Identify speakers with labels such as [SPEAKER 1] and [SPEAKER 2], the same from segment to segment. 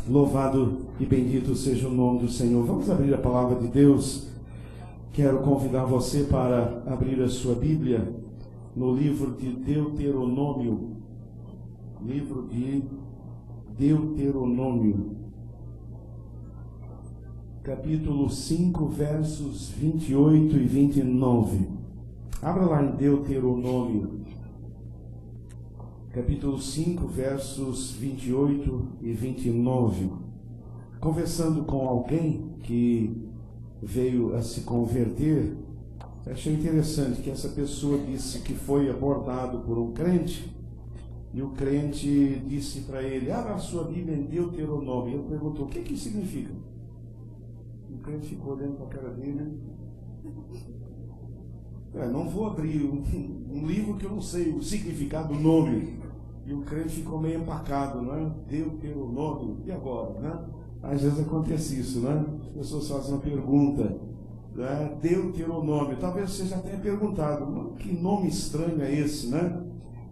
[SPEAKER 1] Louvado e bendito seja o nome do Senhor. Vamos abrir a palavra de Deus. Quero convidar você para abrir a sua Bíblia no livro de Deuteronômio. Livro de Deuteronômio, capítulo 5, versos 28 e 29. Abra lá em Deuteronômio, capítulo 5, versos 28 e 29. Conversando com alguém que veio a se converter, achei interessante que essa pessoa disse que foi abordado por um crente, e o crente disse para ele: abra a sua Bíblia em Deuteronômio. Ele perguntou: o que significa? O crente ficou olhando para a cara dele. Não vou abrir um livro que eu não sei o significado do nome. E o crente ficou meio empacado, não é? Deuteronômio, e agora, né? Às vezes acontece isso, né? As pessoas fazem uma pergunta, né? Deuteronômio, talvez você já tenha perguntado: que nome estranho é esse, né?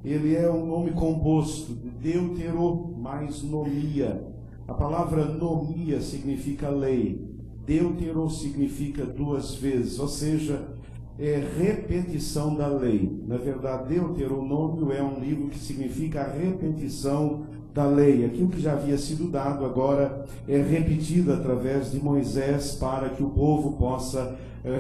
[SPEAKER 1] Ele é um nome composto de deutero mais nomia. A palavra nomia significa lei. Deutero significa duas vezes, ou seja, é repetição da lei. Na verdade, Deuteronômio é um livro que significa a repetição da lei. Aquilo que já havia sido dado agora é repetido através de Moisés para que o povo possa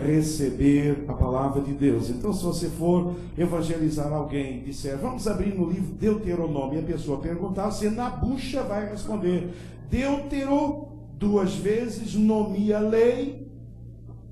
[SPEAKER 1] receber a palavra de Deus. Então, se você for evangelizar alguém e disser: vamos abrir no livro Deuteronômio, e a pessoa perguntar, você na bucha vai responder: Deutero, duas vezes, nomia lei,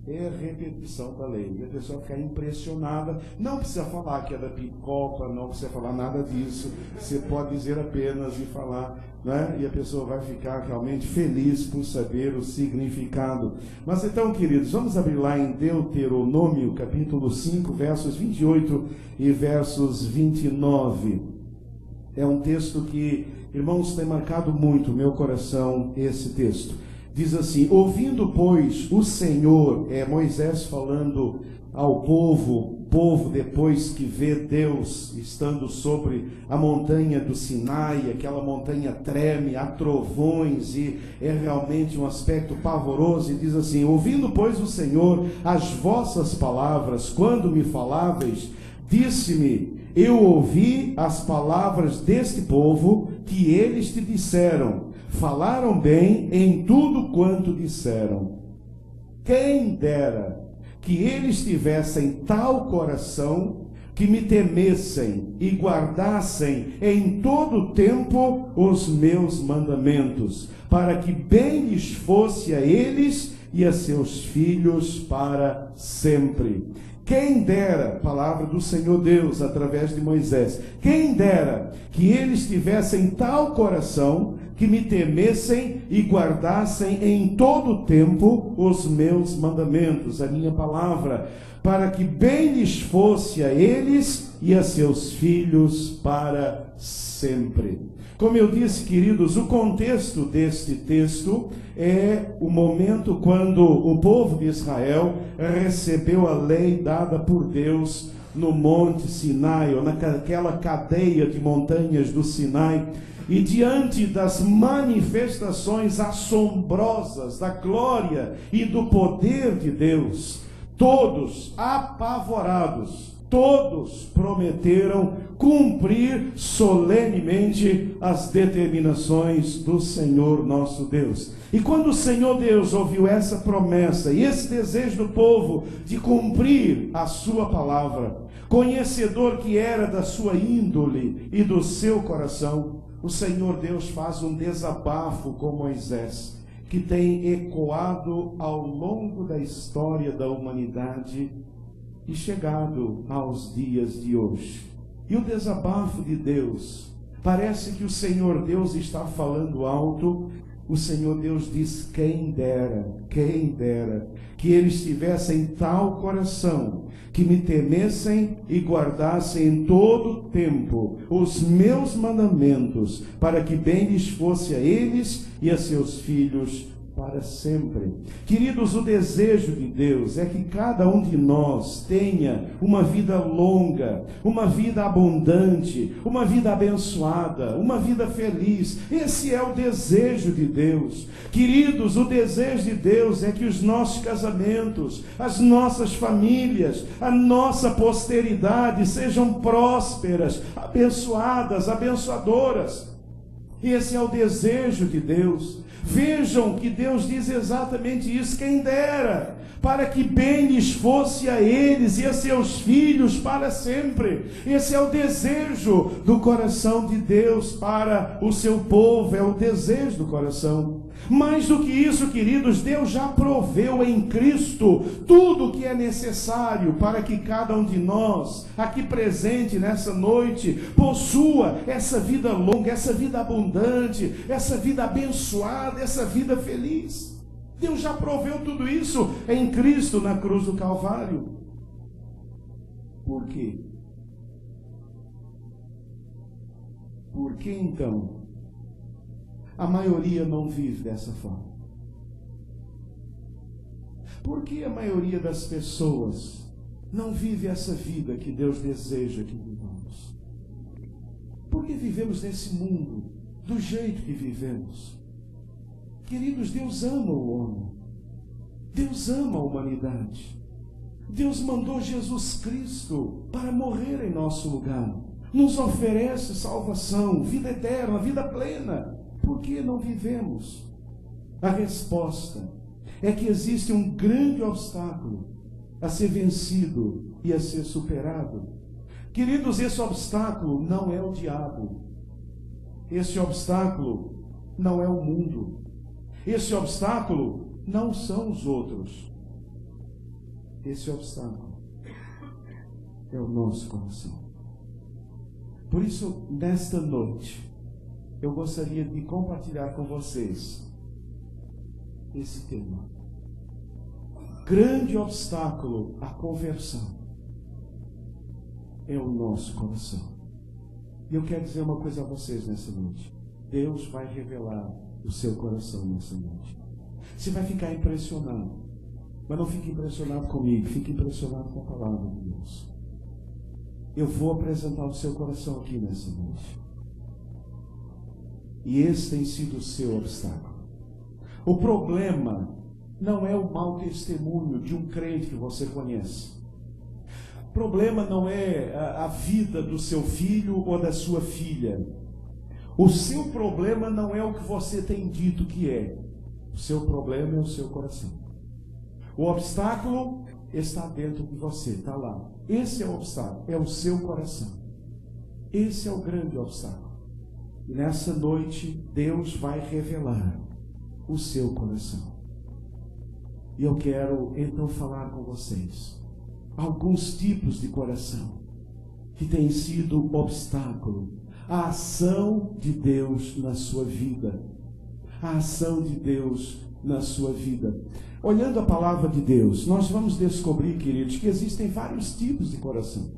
[SPEAKER 1] é a repetição da lei. E a pessoa fica impressionada. Não precisa falar que é da picopa, não precisa falar nada disso. Você pode dizer apenas e falar, né? E a pessoa vai ficar realmente feliz por saber o significado. Mas então, queridos, vamos abrir lá em Deuteronômio, capítulo 5, versos 28 e versos 29. É um texto que, irmãos, tem marcado muito o meu coração, esse texto. Diz assim: ouvindo, pois, o Senhor, Moisés falando ao povo depois que vê Deus estando sobre a montanha do Sinai, aquela montanha treme, há trovões e é realmente um aspecto pavoroso, e diz assim: ouvindo, pois, o Senhor as vossas palavras, quando me faláveis, disse-me: eu ouvi as palavras deste povo que eles te disseram, falaram bem em tudo quanto disseram. Quem dera que eles tivessem tal coração, que me temessem e guardassem em todo o tempo os meus mandamentos, para que bem lhes fosse a eles e a seus filhos para sempre. Quem dera, palavra do Senhor Deus através de Moisés, quem dera que eles tivessem tal coração, que me temessem e guardassem em todo o tempo os meus mandamentos, a minha palavra, para que bem lhes fosse a eles e a seus filhos para sempre. Como eu disse, queridos, o contexto deste texto é o momento quando o povo de Israel recebeu a lei dada por Deus no Monte Sinai, ou naquela cadeia de montanhas do Sinai. E diante das manifestações assombrosas da glória e do poder de Deus, todos apavorados, todos prometeram cumprir solenemente as determinações do Senhor nosso Deus. E quando o Senhor Deus ouviu essa promessa e esse desejo do povo de cumprir a sua palavra, conhecedor que era da sua índole e do seu coração, o Senhor Deus faz um desabafo com Moisés, que tem ecoado ao longo da história da humanidade e chegado aos dias de hoje. E o desabafo de Deus, parece que o Senhor Deus está falando alto. O Senhor Deus diz: quem dera, que eles tivessem tal coração, que me temessem e guardassem em todo o tempo os meus mandamentos, para que bem lhes fosse a eles e a seus filhos para sempre. Queridos, o desejo de Deus é que cada um de nós tenha uma vida longa, uma vida abundante, uma vida abençoada, uma vida feliz. Esse é o desejo de Deus. Queridos, o desejo de Deus é que os nossos casamentos, as nossas famílias, a nossa posteridade sejam prósperas, abençoadas, abençoadoras. Esse é o desejo de Deus. Vejam que Deus diz exatamente isso: quem dera, para que bem lhes fosse a eles e a seus filhos para sempre. Esse é o desejo do coração de Deus para o seu povo, é o desejo do coração. Mais do que isso, queridos, Deus já proveu em Cristo tudo o que é necessário para que cada um de nós, aqui presente nessa noite, possua essa vida longa, essa vida abundante, essa vida abençoada, essa vida feliz. Deus já proveu tudo isso em Cristo na cruz do Calvário. Por quê? Por que então a maioria não vive dessa forma? Por que a maioria das pessoas não vive essa vida que Deus deseja que vivamos? Por que vivemos nesse mundo do jeito que vivemos? Queridos, Deus ama o homem. Deus ama a humanidade. Deus mandou Jesus Cristo para morrer em nosso lugar. Nos oferece salvação, vida eterna, vida plena. Por que não vivemos? A resposta é que existe um grande obstáculo a ser vencido e a ser superado. Queridos, esse obstáculo não é o diabo. Esse obstáculo não é o mundo. Esse obstáculo não são os outros. Esse obstáculo é o nosso coração. Por isso, nesta noite, eu gostaria de compartilhar com vocês esse tema. Grande obstáculo à conversão é o nosso coração. E eu quero dizer uma coisa a vocês nessa noite. Deus vai revelar o seu coração nessa noite. Você vai ficar impressionado. Mas não fique impressionado comigo, fique impressionado com a palavra de Deus. Eu vou apresentar o seu coração aqui nessa noite. E esse tem sido o seu obstáculo. O problema não é o mau testemunho de um crente que você conhece. O problema não é a vida do seu filho ou da sua filha. O seu problema não é o que você tem dito que é. O seu problema é o seu coração. O obstáculo está dentro de você, está lá. Esse é o obstáculo, é o seu coração. Esse é o grande obstáculo. E nessa noite, Deus vai revelar o seu coração. E eu quero então falar com vocês alguns tipos de coração que têm sido obstáculo à ação de Deus na sua vida. A ação de Deus na sua vida. Olhando a palavra de Deus, nós vamos descobrir, queridos, que existem vários tipos de coração.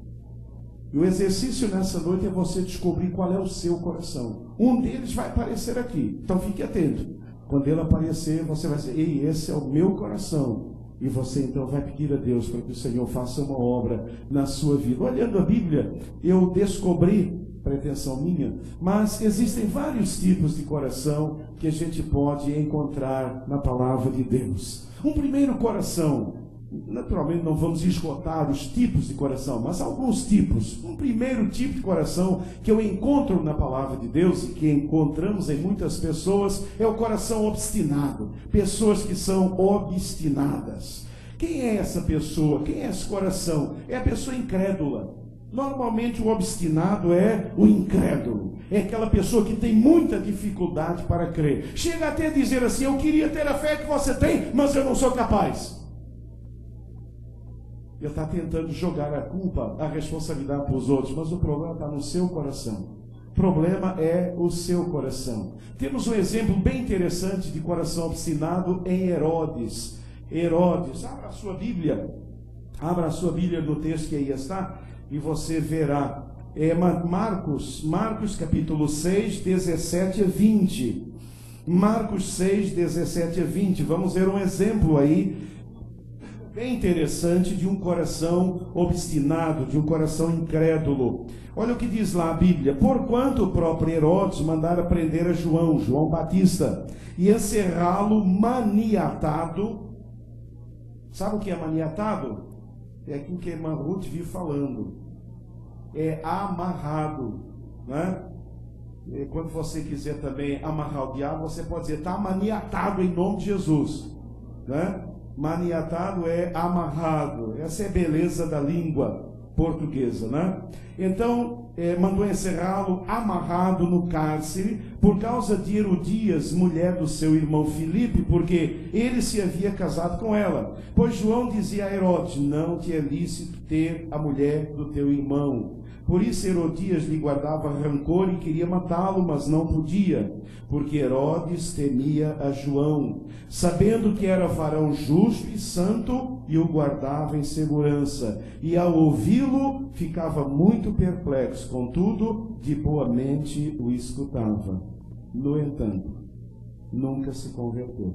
[SPEAKER 1] E o exercício nessa noite é você descobrir qual é o seu coração. Um deles vai aparecer aqui, então fique atento. Quando ele aparecer, você vai dizer: ei, esse é o meu coração. E você então vai pedir a Deus para que o Senhor faça uma obra na sua vida. Olhando a Bíblia, eu descobri, pretensão minha, mas existem vários tipos de coração que a gente pode encontrar na palavra de Deus. Um primeiro coração, naturalmente não vamos esgotar os tipos de coração, mas alguns tipos. Um primeiro tipo de coração que eu encontro na palavra de Deus e que encontramos em muitas pessoas é o coração obstinado. Pessoas que são obstinadas. Quem é essa pessoa? Quem é esse coração? É a pessoa incrédula. Normalmente o obstinado é o incrédulo. É aquela pessoa que tem muita dificuldade para crer. Chega até a dizer assim: eu queria ter a fé que você tem, mas eu não sou capaz. Ele está tentando jogar a culpa, a responsabilidade para os outros, mas o problema está no seu coração. O problema é o seu coração. Temos um exemplo bem interessante de coração obstinado em Herodes. Herodes, abra a sua Bíblia no texto que aí está, e você verá. Marcos capítulo 6, 17 a 20. Marcos 6, 17 a 20. Vamos ver um exemplo aí, bem interessante, de um coração obstinado, de um coração incrédulo. Olha o que diz lá a Bíblia: porquanto o próprio Herodes mandara prender a João Batista, e encerrá-lo maniatado. Sabe o que é maniatado? É aquilo que a irmã Ruth viu falando. É amarrado, né? E quando você quiser também amarrar o diabo, você pode dizer: está maniatado em nome de Jesus, né? Maniatado é amarrado. Essa é a beleza da língua portuguesa, né? Então, mandou encerrá-lo amarrado no cárcere por causa de Herodias, mulher do seu irmão Filipe, porque ele se havia casado com ela. Pois João dizia a Herodes: não te é lícito ter a mulher do teu irmão. Por isso Herodias lhe guardava rancor e queria matá-lo, mas não podia, porque Herodes temia a João, sabendo que era varão justo e santo, e o guardava em segurança. E ao ouvi-lo, ficava muito perplexo, contudo, de boa mente o escutava. No entanto, nunca se converteu.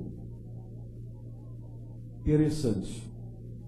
[SPEAKER 1] Interessante.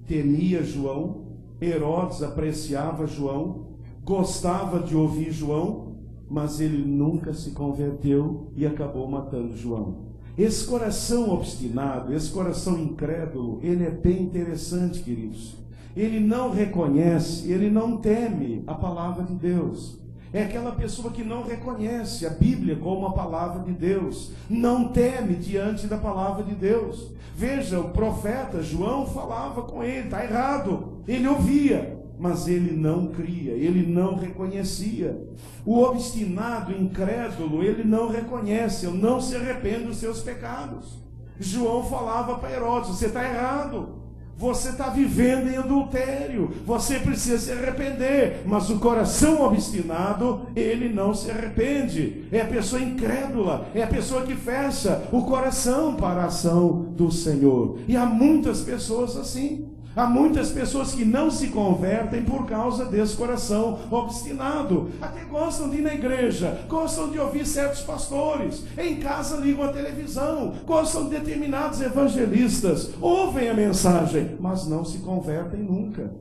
[SPEAKER 1] Temia João, Herodes apreciava João, gostava de ouvir João, mas ele nunca se converteu e acabou matando João. Esse coração obstinado, esse coração incrédulo, ele é bem interessante, queridos. Ele não reconhece, ele não teme a palavra de Deus. É aquela pessoa que não reconhece a Bíblia como a palavra de Deus, não teme diante da palavra de Deus. Veja, o profeta João falava com ele: está errado, ele ouvia, mas ele não cria, ele não reconhecia. O obstinado, incrédulo, ele não reconhece, ele não se arrepende dos seus pecados. João falava para Herodes: você está errado, você está vivendo em adultério, você precisa se arrepender. Mas o coração obstinado, ele não se arrepende. É a pessoa incrédula, é a pessoa que fecha o coração para a ação do Senhor. E há muitas pessoas assim. Há muitas pessoas que não se convertem por causa desse coração obstinado. Até gostam de ir na igreja, gostam de ouvir certos pastores, em casa ligam a televisão, gostam de determinados evangelistas, ouvem a mensagem, mas não se convertem nunca.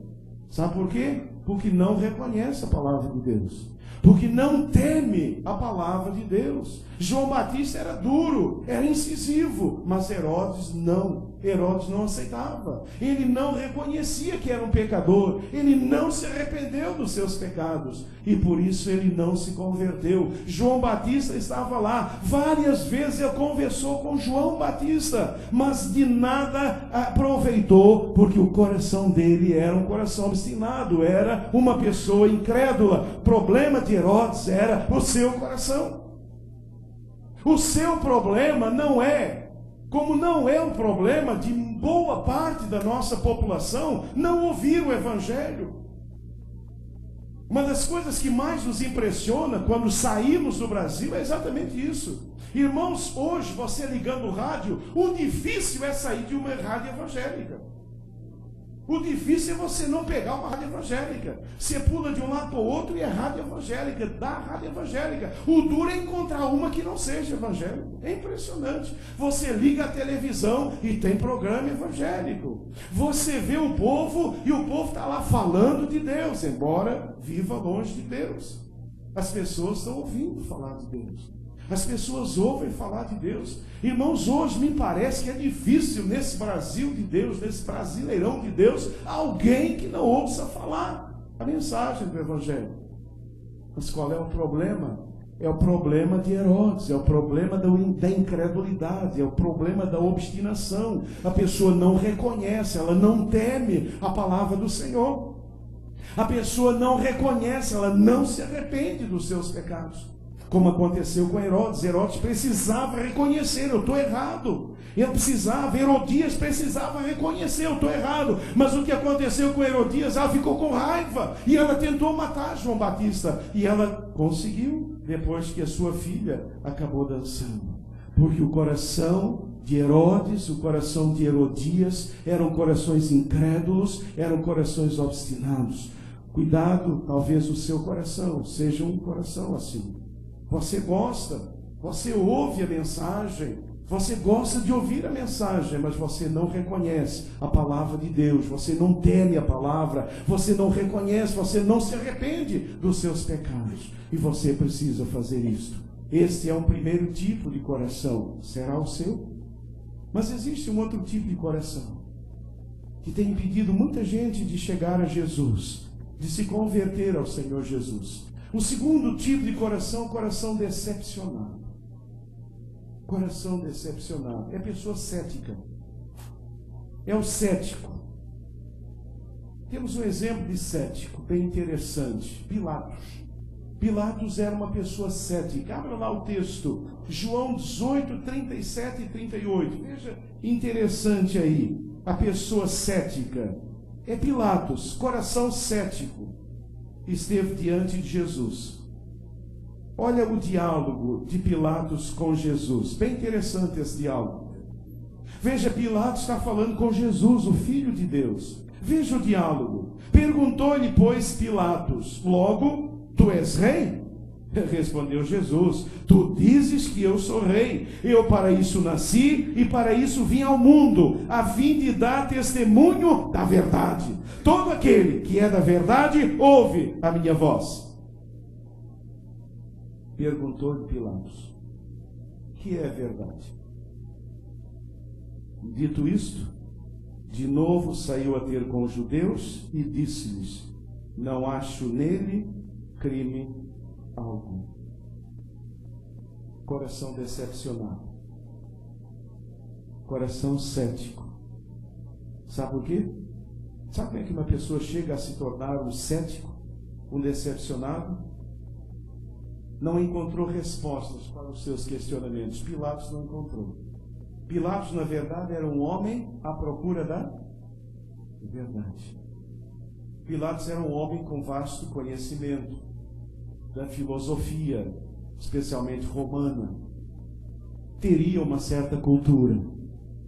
[SPEAKER 1] Sabe por quê? Porque não reconhece a palavra de Deus, porque não teme a palavra de Deus. João Batista era duro, era incisivo, mas Herodes não aceitava. Ele não reconhecia que era um pecador, ele não se arrependeu dos seus pecados, e por isso ele não se converteu. João Batista estava lá, várias vezes ele conversou com João Batista, mas de nada aproveitou, porque o coração dele era um coração obstinado, era uma pessoa incrédula. O problema de Herodes era o seu coração. O seu problema não é, como não é o problema de boa parte da nossa população, não ouvir o Evangelho. Uma das coisas que mais nos impressiona quando saímos do Brasil é exatamente isso. Irmãos, hoje você ligando o rádio, o difícil é sair de uma rádio evangélica. O difícil é você não pegar uma rádio evangélica. Você pula de um lado para o outro e é rádio evangélica, da rádio evangélica. O duro é encontrar uma que não seja evangélica. É impressionante. Você liga a televisão e tem programa evangélico. Você vê o povo e o povo está lá falando de Deus, embora viva longe de Deus. As pessoas estão ouvindo falar de Deus. As pessoas ouvem falar de Deus. Irmãos, hoje me parece que é difícil nesse Brasil de Deus, nesse brasileirão de Deus, alguém que não ouça falar a mensagem do Evangelho. Mas qual é o problema? É o problema de Herodes, é o problema da incredulidade, é o problema da obstinação. A pessoa não reconhece, ela não teme a palavra do Senhor. A pessoa não reconhece, ela não se arrepende dos seus pecados. Como aconteceu com Herodes. Herodes precisava reconhecer: eu estou errado. Herodias precisava reconhecer: eu estou errado. Mas o que aconteceu com Herodias? Ela ficou com raiva e ela tentou matar João Batista. E ela conseguiu, depois que a sua filha acabou dançando. Porque o coração de Herodes, o coração de Herodias, eram corações incrédulos, eram corações obstinados. Cuidado, talvez o seu coração seja um coração assim. Você gosta Você ouve a mensagem, você gosta de ouvir a mensagem, mas você não reconhece a palavra de Deus, você não teme a palavra, você não reconhece, você não se arrepende dos seus pecados. E você precisa fazer isto. Este é um primeiro tipo de coração. Será o seu? Mas existe um outro tipo de coração que tem impedido muita gente de chegar a Jesus, de se converter ao Senhor Jesus. Um segundo tipo de coração, coração decepcionado. Coração decepcionado. É a pessoa cética. É o cético. Temos um exemplo de cético bem interessante. Pilatos. Pilatos era uma pessoa cética. Abra lá o texto. João 18, 37 e 38. Veja, interessante aí. A pessoa cética. É Pilatos, coração cético. Esteve diante de Jesus. Olha o diálogo de Pilatos com Jesus. Bem interessante esse diálogo. Veja, Pilatos está falando com Jesus, o Filho de Deus. Veja o diálogo. Perguntou-lhe, pois, Pilatos: logo, tu és rei? Respondeu Jesus: tu dizes que eu sou rei. Eu para isso nasci e para isso vim ao mundo, a fim de dar testemunho da verdade. Todo aquele que é da verdade ouve a minha voz. Perguntou-lhe Pilatos: que é verdade? Dito isto, de novo saiu a ter com os judeus e disse-lhes: não acho nele crime algum. Coração decepcionado, coração cético. Sabe por quê? Sabe como é que uma pessoa chega a se tornar um cético, um decepcionado? Não encontrou respostas para os seus questionamentos. Pilatos não encontrou. Pilatos, na verdade, era um homem à procura da verdade. Pilatos era um homem com vasto conhecimento da filosofia, especialmente romana. Teria uma certa cultura,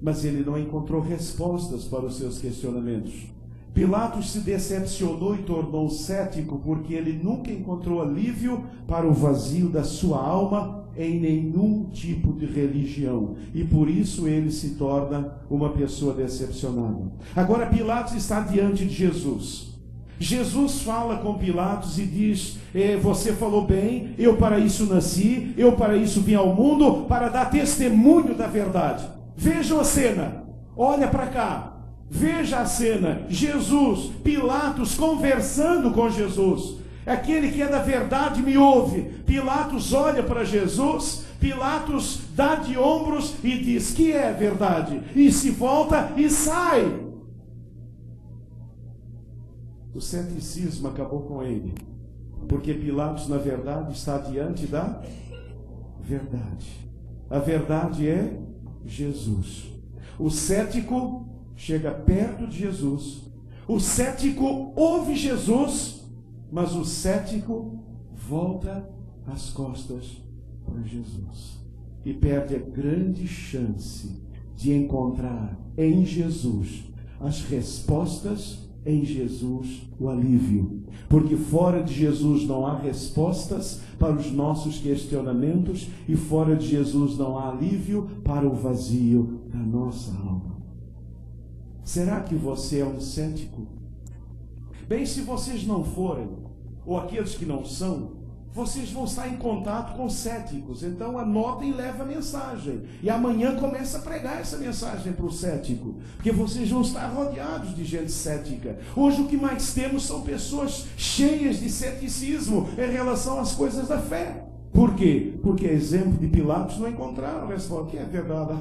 [SPEAKER 1] mas ele não encontrou respostas para os seus questionamentos. Pilatos se decepcionou e tornou cético porque ele nunca encontrou alívio para o vazio da sua alma em nenhum tipo de religião. E por isso ele se torna uma pessoa decepcionada. Agora Pilatos está diante de Jesus. Jesus fala com Pilatos e diz: você falou bem, eu para isso nasci, eu para isso vim ao mundo, para dar testemunho da verdade. Vejam a cena, olha para cá. Veja a cena, Jesus, Pilatos conversando com Jesus. Aquele que é da verdade me ouve. Pilatos olha para Jesus, Pilatos dá de ombros e diz que é verdade. E se volta e sai. O ceticismo acabou com ele. Porque Pilatos, na verdade, está diante da verdade. A verdade é Jesus. O cético chega perto de Jesus, o cético ouve Jesus, mas o cético volta as costas para Jesus e perde a grande chance de encontrar em Jesus as respostas, em Jesus o alívio, porque fora de Jesus não há respostas para os nossos questionamentos e fora de Jesus não há alívio para o vazio da nossa alma. Será que você é um cético? Bem, se vocês não forem, ou aqueles que não são, vocês vão estar em contato com céticos. Então anotem e levem a mensagem. E amanhã começa a pregar essa mensagem para o cético. Porque vocês vão estar rodeados de gente cética. Hoje o que mais temos são pessoas cheias de ceticismo em relação às coisas da fé. Por quê? Porque exemplo de Pilatos não encontraram resposta. O que é verdade?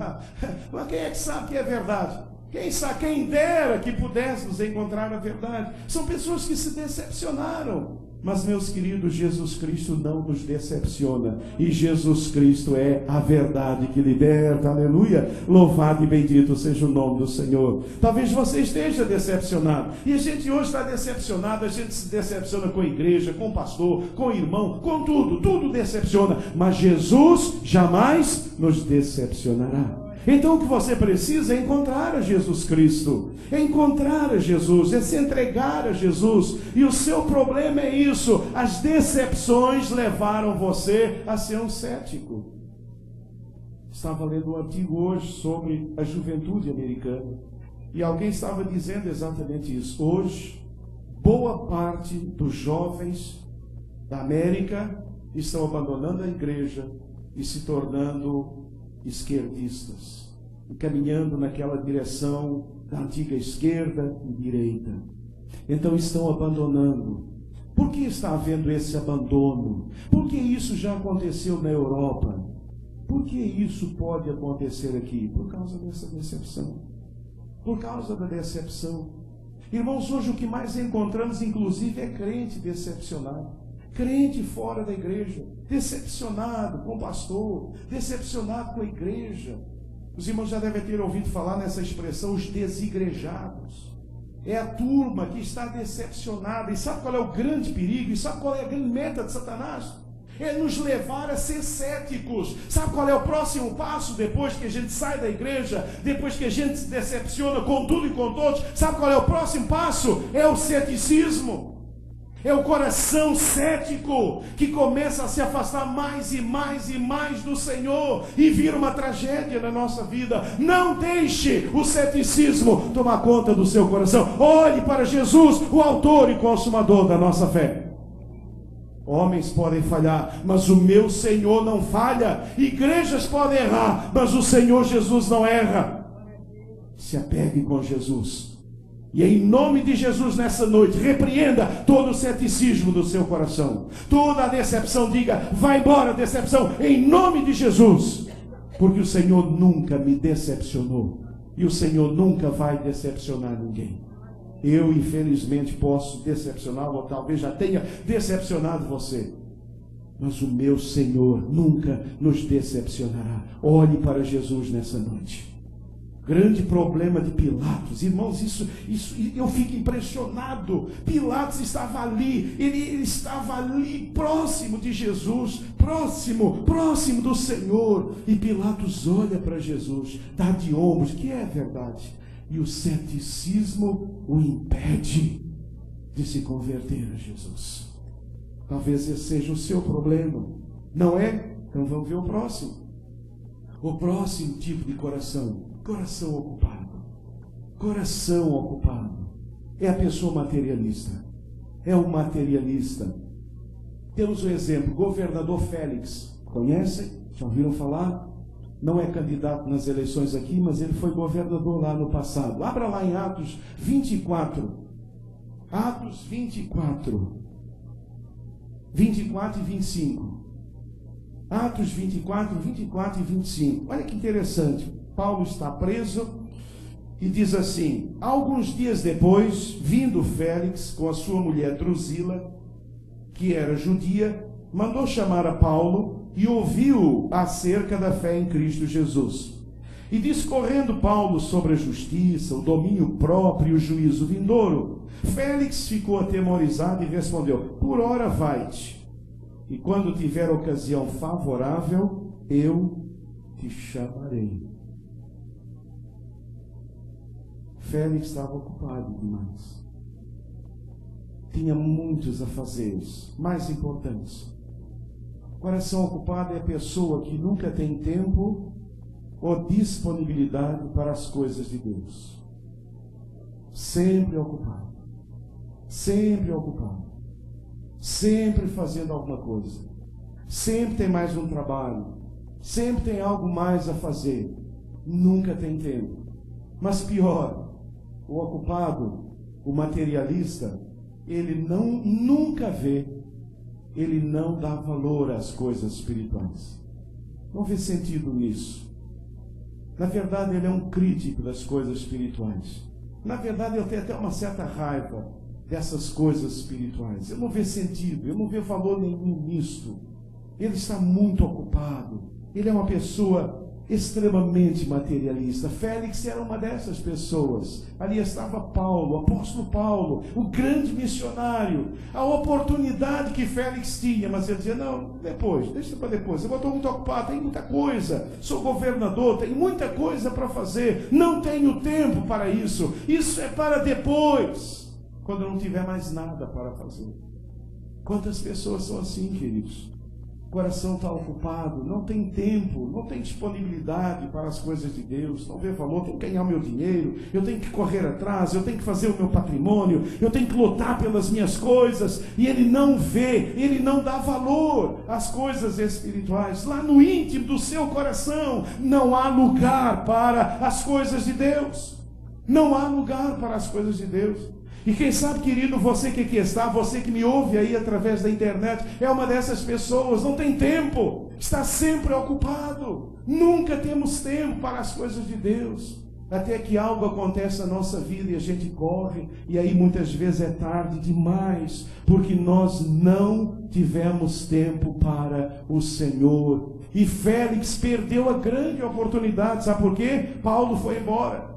[SPEAKER 1] Mas quem é que sabe que é verdade? Quem sabe, quem dera que pudéssemos encontrar a verdade. São pessoas que se decepcionaram. Mas, meus queridos, Jesus Cristo não nos decepciona. E Jesus Cristo é a verdade que liberta. Aleluia. Louvado e bendito seja o nome do Senhor. Talvez você esteja decepcionado. E a gente hoje está decepcionado. A gente se decepciona com a igreja, com o pastor, com o irmão, com tudo. Tudo decepciona. Mas Jesus jamais nos decepcionará. Então o que você precisa é encontrar a Jesus Cristo, é encontrar a Jesus, é se entregar a Jesus. E o seu problema é isso: as decepções levaram você a ser um cético. Estava lendo um artigo hoje sobre a juventude americana. E alguém estava dizendo exatamente isso. Hoje, boa parte dos jovens da América estão abandonando a igreja e se tornando esquerdistas, e caminhando naquela direção da antiga esquerda e direita. Então estão abandonando. Por que está havendo esse abandono? Por que isso já aconteceu na Europa? Por que isso pode acontecer aqui? Por causa dessa decepção. Por causa da decepção. Irmãos, hoje o que mais encontramos, inclusive, é crente decepcionado. Crente fora da igreja, decepcionado com o pastor, decepcionado com a igreja. Os irmãos já devem ter ouvido falar nessa expressão, os desigrejados. É a turma que está decepcionada. E sabe qual é o grande perigo? E sabe qual é a grande meta de Satanás? É nos levar a ser céticos. Sabe qual é o próximo passo depois que a gente sai da igreja? Depois que a gente se decepciona com tudo e com todos? Sabe qual é o próximo passo? É o ceticismo. É o coração cético que começa a se afastar mais e mais e mais do Senhor e vira uma tragédia na nossa vida. Não deixe o ceticismo tomar conta do seu coração. Olhe para Jesus, o autor e consumador da nossa fé. Homens podem falhar, mas o meu Senhor não falha. Igrejas podem errar, mas o Senhor Jesus não erra. Se apegue com Jesus. E em nome de Jesus nessa noite, repreenda todo o ceticismo do seu coração. Toda a decepção, diga, vai embora decepção, em nome de Jesus. Porque o Senhor nunca me decepcionou. E o Senhor nunca vai decepcionar ninguém. Eu, infelizmente, posso decepcioná-lo, ou talvez já tenha decepcionado você. Mas o meu Senhor nunca nos decepcionará. Olhe para Jesus nessa noite. Grande problema de Pilatos, irmãos, isso eu fico impressionado. Pilatos estava ali, ele estava ali próximo de Jesus, próximo do Senhor, e Pilatos olha para Jesus, dá de ombros, que é verdade, e o ceticismo o impede de se converter a Jesus. Talvez esse seja o seu problema, não é? Então vamos ver o próximo. O próximo tipo de coração. Coração ocupado. Coração ocupado. É a pessoa materialista. É o materialista. Temos um exemplo. Governador Félix. Conhecem? Já ouviram falar? Não é candidato nas eleições aqui, mas ele foi governador lá no passado. Abra lá em Atos 24. Atos 24. 24 e 25. Atos 24 e 25. Olha que interessante. Paulo está preso e diz assim: alguns dias depois, vindo Félix com a sua mulher Drusila, que era judia, mandou chamar a Paulo e ouviu acerca da fé em Cristo Jesus. E discorrendo Paulo sobre a justiça, o domínio próprio e o juízo vindouro, Félix ficou atemorizado e respondeu: por ora vai-te, e quando tiver ocasião favorável, eu te chamarei. Félix estava ocupado demais. Tinha muitos afazeres mais importantes. Coração ocupado é a pessoa que nunca tem tempo ou disponibilidade para as coisas de Deus. Sempre ocupado. Sempre ocupado. Sempre fazendo alguma coisa. Sempre tem mais um trabalho. Sempre tem algo mais a fazer. Nunca tem tempo. Mas pior, o ocupado, o materialista, ele nunca vê, ele não dá valor às coisas espirituais. Não vê sentido nisso. Na verdade, ele é um crítico das coisas espirituais. Na verdade, ele tem até uma certa raiva dessas coisas espirituais. Ele não vê sentido, ele não vê valor nenhum nisto. Ele está muito ocupado. Ele é uma pessoa extremamente materialista. Félix era uma dessas pessoas. Ali estava Paulo, o apóstolo Paulo, o grande missionário. A oportunidade que Félix tinha, mas ele dizia: não, depois, deixa para depois. Eu estou muito ocupado, tem muita coisa. Sou governador, tenho muita coisa para fazer. Não tenho tempo para isso. Isso é para depois, quando não tiver mais nada para fazer. Quantas pessoas são assim, queridos? coração está ocupado, não tem tempo, não tem disponibilidade para as coisas de Deus, não vê valor, tem que ganhar o meu dinheiro, eu tenho que correr atrás, eu tenho que fazer o meu patrimônio, eu tenho que lutar pelas minhas coisas, e ele não vê, ele não dá valor às coisas espirituais. Lá no íntimo do seu coração não há lugar para as coisas de Deus, não há lugar para as coisas de Deus. E quem sabe, querido, você que aqui está, você que me ouve aí através da internet, é uma dessas pessoas, não tem tempo, está sempre ocupado, nunca temos tempo para as coisas de Deus, até que algo acontece na nossa vida e a gente corre, e aí muitas vezes é tarde demais, porque nós não tivemos tempo para o Senhor. E Félix perdeu a grande oportunidade, sabe por quê? Paulo foi embora.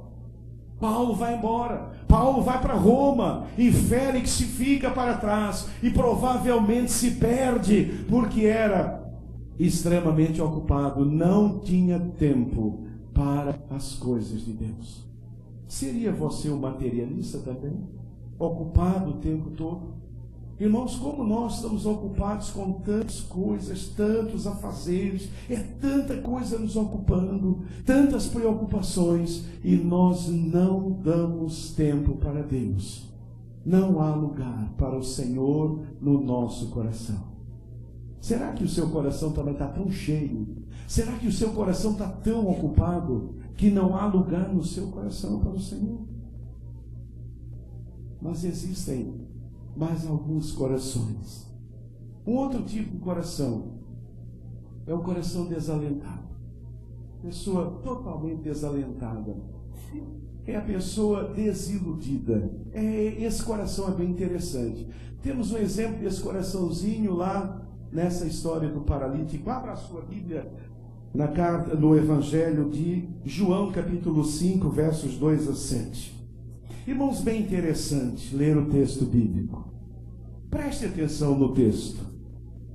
[SPEAKER 1] Paulo vai embora, Paulo vai para Roma, e Félix se fica para trás, e provavelmente se perde, porque era extremamente ocupado, não tinha tempo para as coisas de Deus. Seria você um materialista também? Ocupado o tempo todo? Irmãos, como nós estamos ocupados com tantas coisas, tantos afazeres, é tanta coisa nos ocupando, tantas preocupações, e nós não damos tempo para Deus. Não há lugar para o Senhor no nosso coração. Será que o seu coração também está tão cheio? Será que o seu coração está tão ocupado que não há lugar no seu coração para o Senhor? Mas existem mais alguns corações. Um outro tipo de coração é o coração desalentado. Pessoa totalmente desalentada. É a pessoa desiludida. Esse coração é bem interessante. Temos um exemplo desse coraçãozinho lá nessa história do paralítico. Abra a sua Bíblia no Evangelho de João, capítulo 5, versos 2 a 7. Irmãos, bem interessante ler o texto bíblico. Preste atenção no texto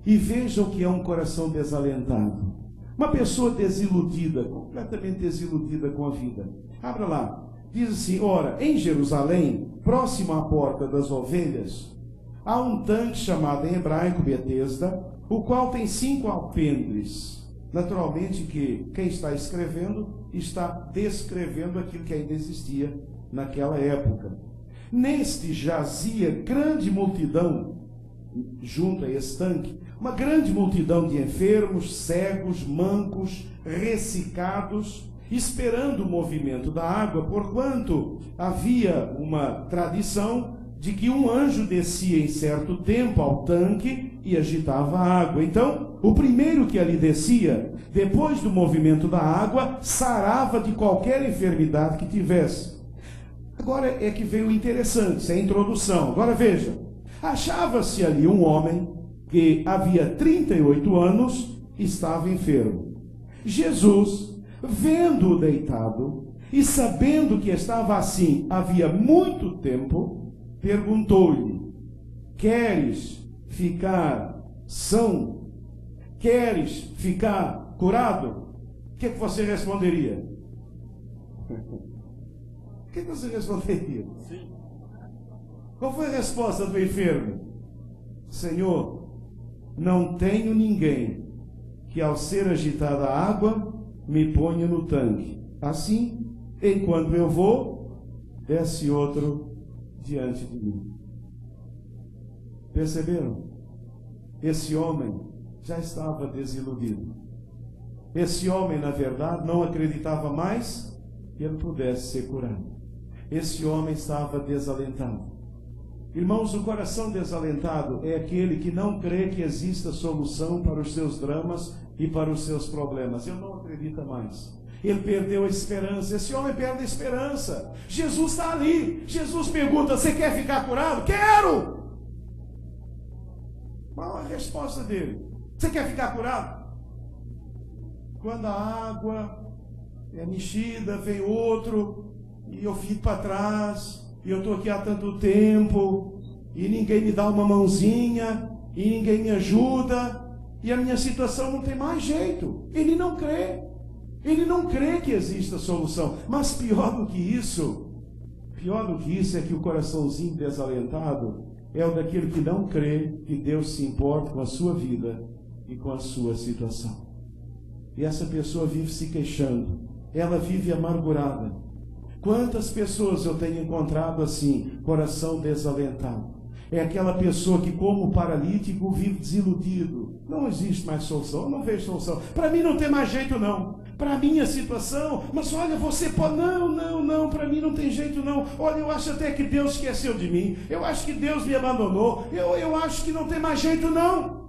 [SPEAKER 1] e vejam que é um coração desalentado. Uma pessoa desiludida, completamente desiludida com a vida. Abra lá. Diz assim: ora, em Jerusalém, próximo à porta das ovelhas, há um tanque chamado em hebraico Betesda, o qual tem 5 alpendres. Naturalmente que quem está escrevendo está descrevendo aquilo que ainda existia naquela época. Neste jazia grande multidão, junto a esse tanque, uma grande multidão de enfermos, cegos, mancos, ressecados, esperando o movimento da água, porquanto havia uma tradição de que um anjo descia em certo tempo ao tanque e agitava a água. Então, o primeiro que ali descia, depois do movimento da água, sarava de qualquer enfermidade que tivesse. Agora é que veio o interessante, essa é a introdução. Agora veja, achava-se ali um homem que havia 38 anos estava enfermo. Jesus, vendo-o deitado e sabendo que estava assim havia muito tempo, perguntou-lhe: queres ficar são? Queres ficar curado? O que você responderia? O que você responderia? Sim. Qual foi a resposta do enfermo? Senhor, não tenho ninguém que ao ser agitada a água me ponha no tanque. Assim, enquanto eu vou, desce outro diante de mim. Perceberam? Esse homem já estava desiludido. Esse homem, na verdade, não acreditava mais que ele pudesse ser curado. Esse homem estava desalentado. Irmãos, o coração desalentado é aquele que não crê que exista solução para os seus dramas e para os seus problemas. Ele não acredita mais. Ele perdeu a esperança. Esse homem perde a esperança. Jesus está ali. Jesus pergunta: você quer ficar curado? Quero! Qual a resposta dele? Você quer ficar curado? Quando a água é mexida, vem outro, e eu fico para trás, e eu estou aqui há tanto tempo, e ninguém me dá uma mãozinha, e ninguém me ajuda, e a minha situação não tem mais jeito. Ele não crê que exista solução. Mas pior do que isso é que o coraçãozinho desalentado é o daquele que não crê que Deus se importa com a sua vida e com a sua situação. E essa pessoa vive se queixando, ela vive amargurada. Quantas pessoas eu tenho encontrado assim, coração desalentado? É aquela pessoa que, como paralítico, vive desiludido. Não existe mais solução, eu não vejo solução. Para mim não tem mais jeito não. Para minha situação, mas olha, você pode... Não, para mim não tem jeito não. Olha, eu acho até que Deus esqueceu de mim. Eu acho que Deus me abandonou. Eu acho que não tem mais jeito não.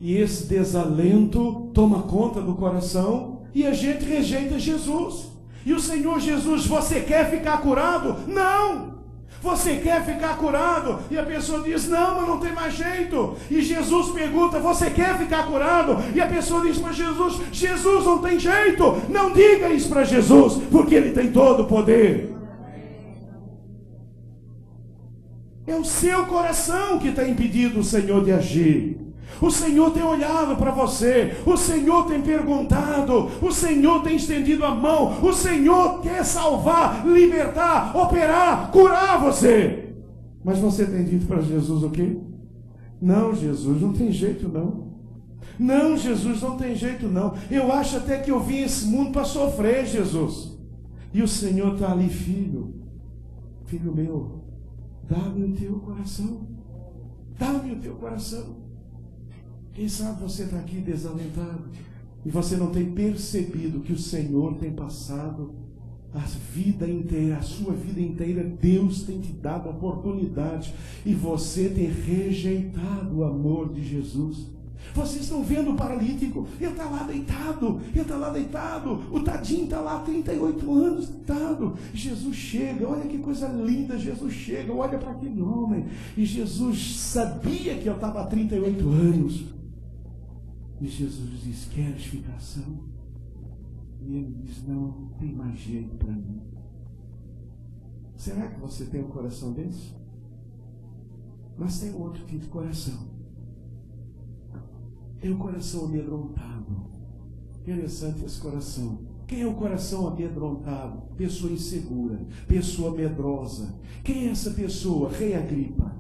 [SPEAKER 1] E esse desalento toma conta do coração e a gente rejeita Jesus. E o Senhor Jesus, você quer ficar curado? Não! Você quer ficar curado? E a pessoa diz, não, mas não tem mais jeito. E Jesus pergunta, você quer ficar curado? E a pessoa diz para Jesus, Jesus não tem jeito. Não diga isso para Jesus, porque Ele tem todo o poder. É o seu coração que está impedindo o Senhor de agir. O Senhor tem olhado para você, o Senhor tem perguntado, o Senhor tem estendido a mão, o Senhor quer salvar, libertar, operar, curar você. Mas você tem dito para Jesus o quê? Não, Jesus, não tem jeito não. Não, Jesus, não tem jeito não. Eu acho até que eu vim esse mundo para sofrer, Jesus. E o Senhor está ali, filho meu, dá-me o teu coração. Dá-me o teu coração. Quem sabe você está aqui desalentado e você não tem percebido que o Senhor tem passado a vida inteira, a sua vida inteira, Deus tem te dado a oportunidade e você tem rejeitado o amor de Jesus. Vocês estão vendo o paralítico, ele está lá deitado, o tadinho está lá há 38 anos deitado. Jesus chega, olha que coisa linda, Jesus chega, olha para aquele homem, e Jesus sabia que ele estava há 38 anos. E Jesus diz, queres ficar são? E ele diz, não tem mais jeito para mim. Será que você tem um coração desse? Mas tem outro tipo de coração. É o coração amedrontado. Interessante esse coração. Quem é o coração amedrontado? Pessoa insegura, pessoa medrosa. Quem é essa pessoa? Rei Agripa.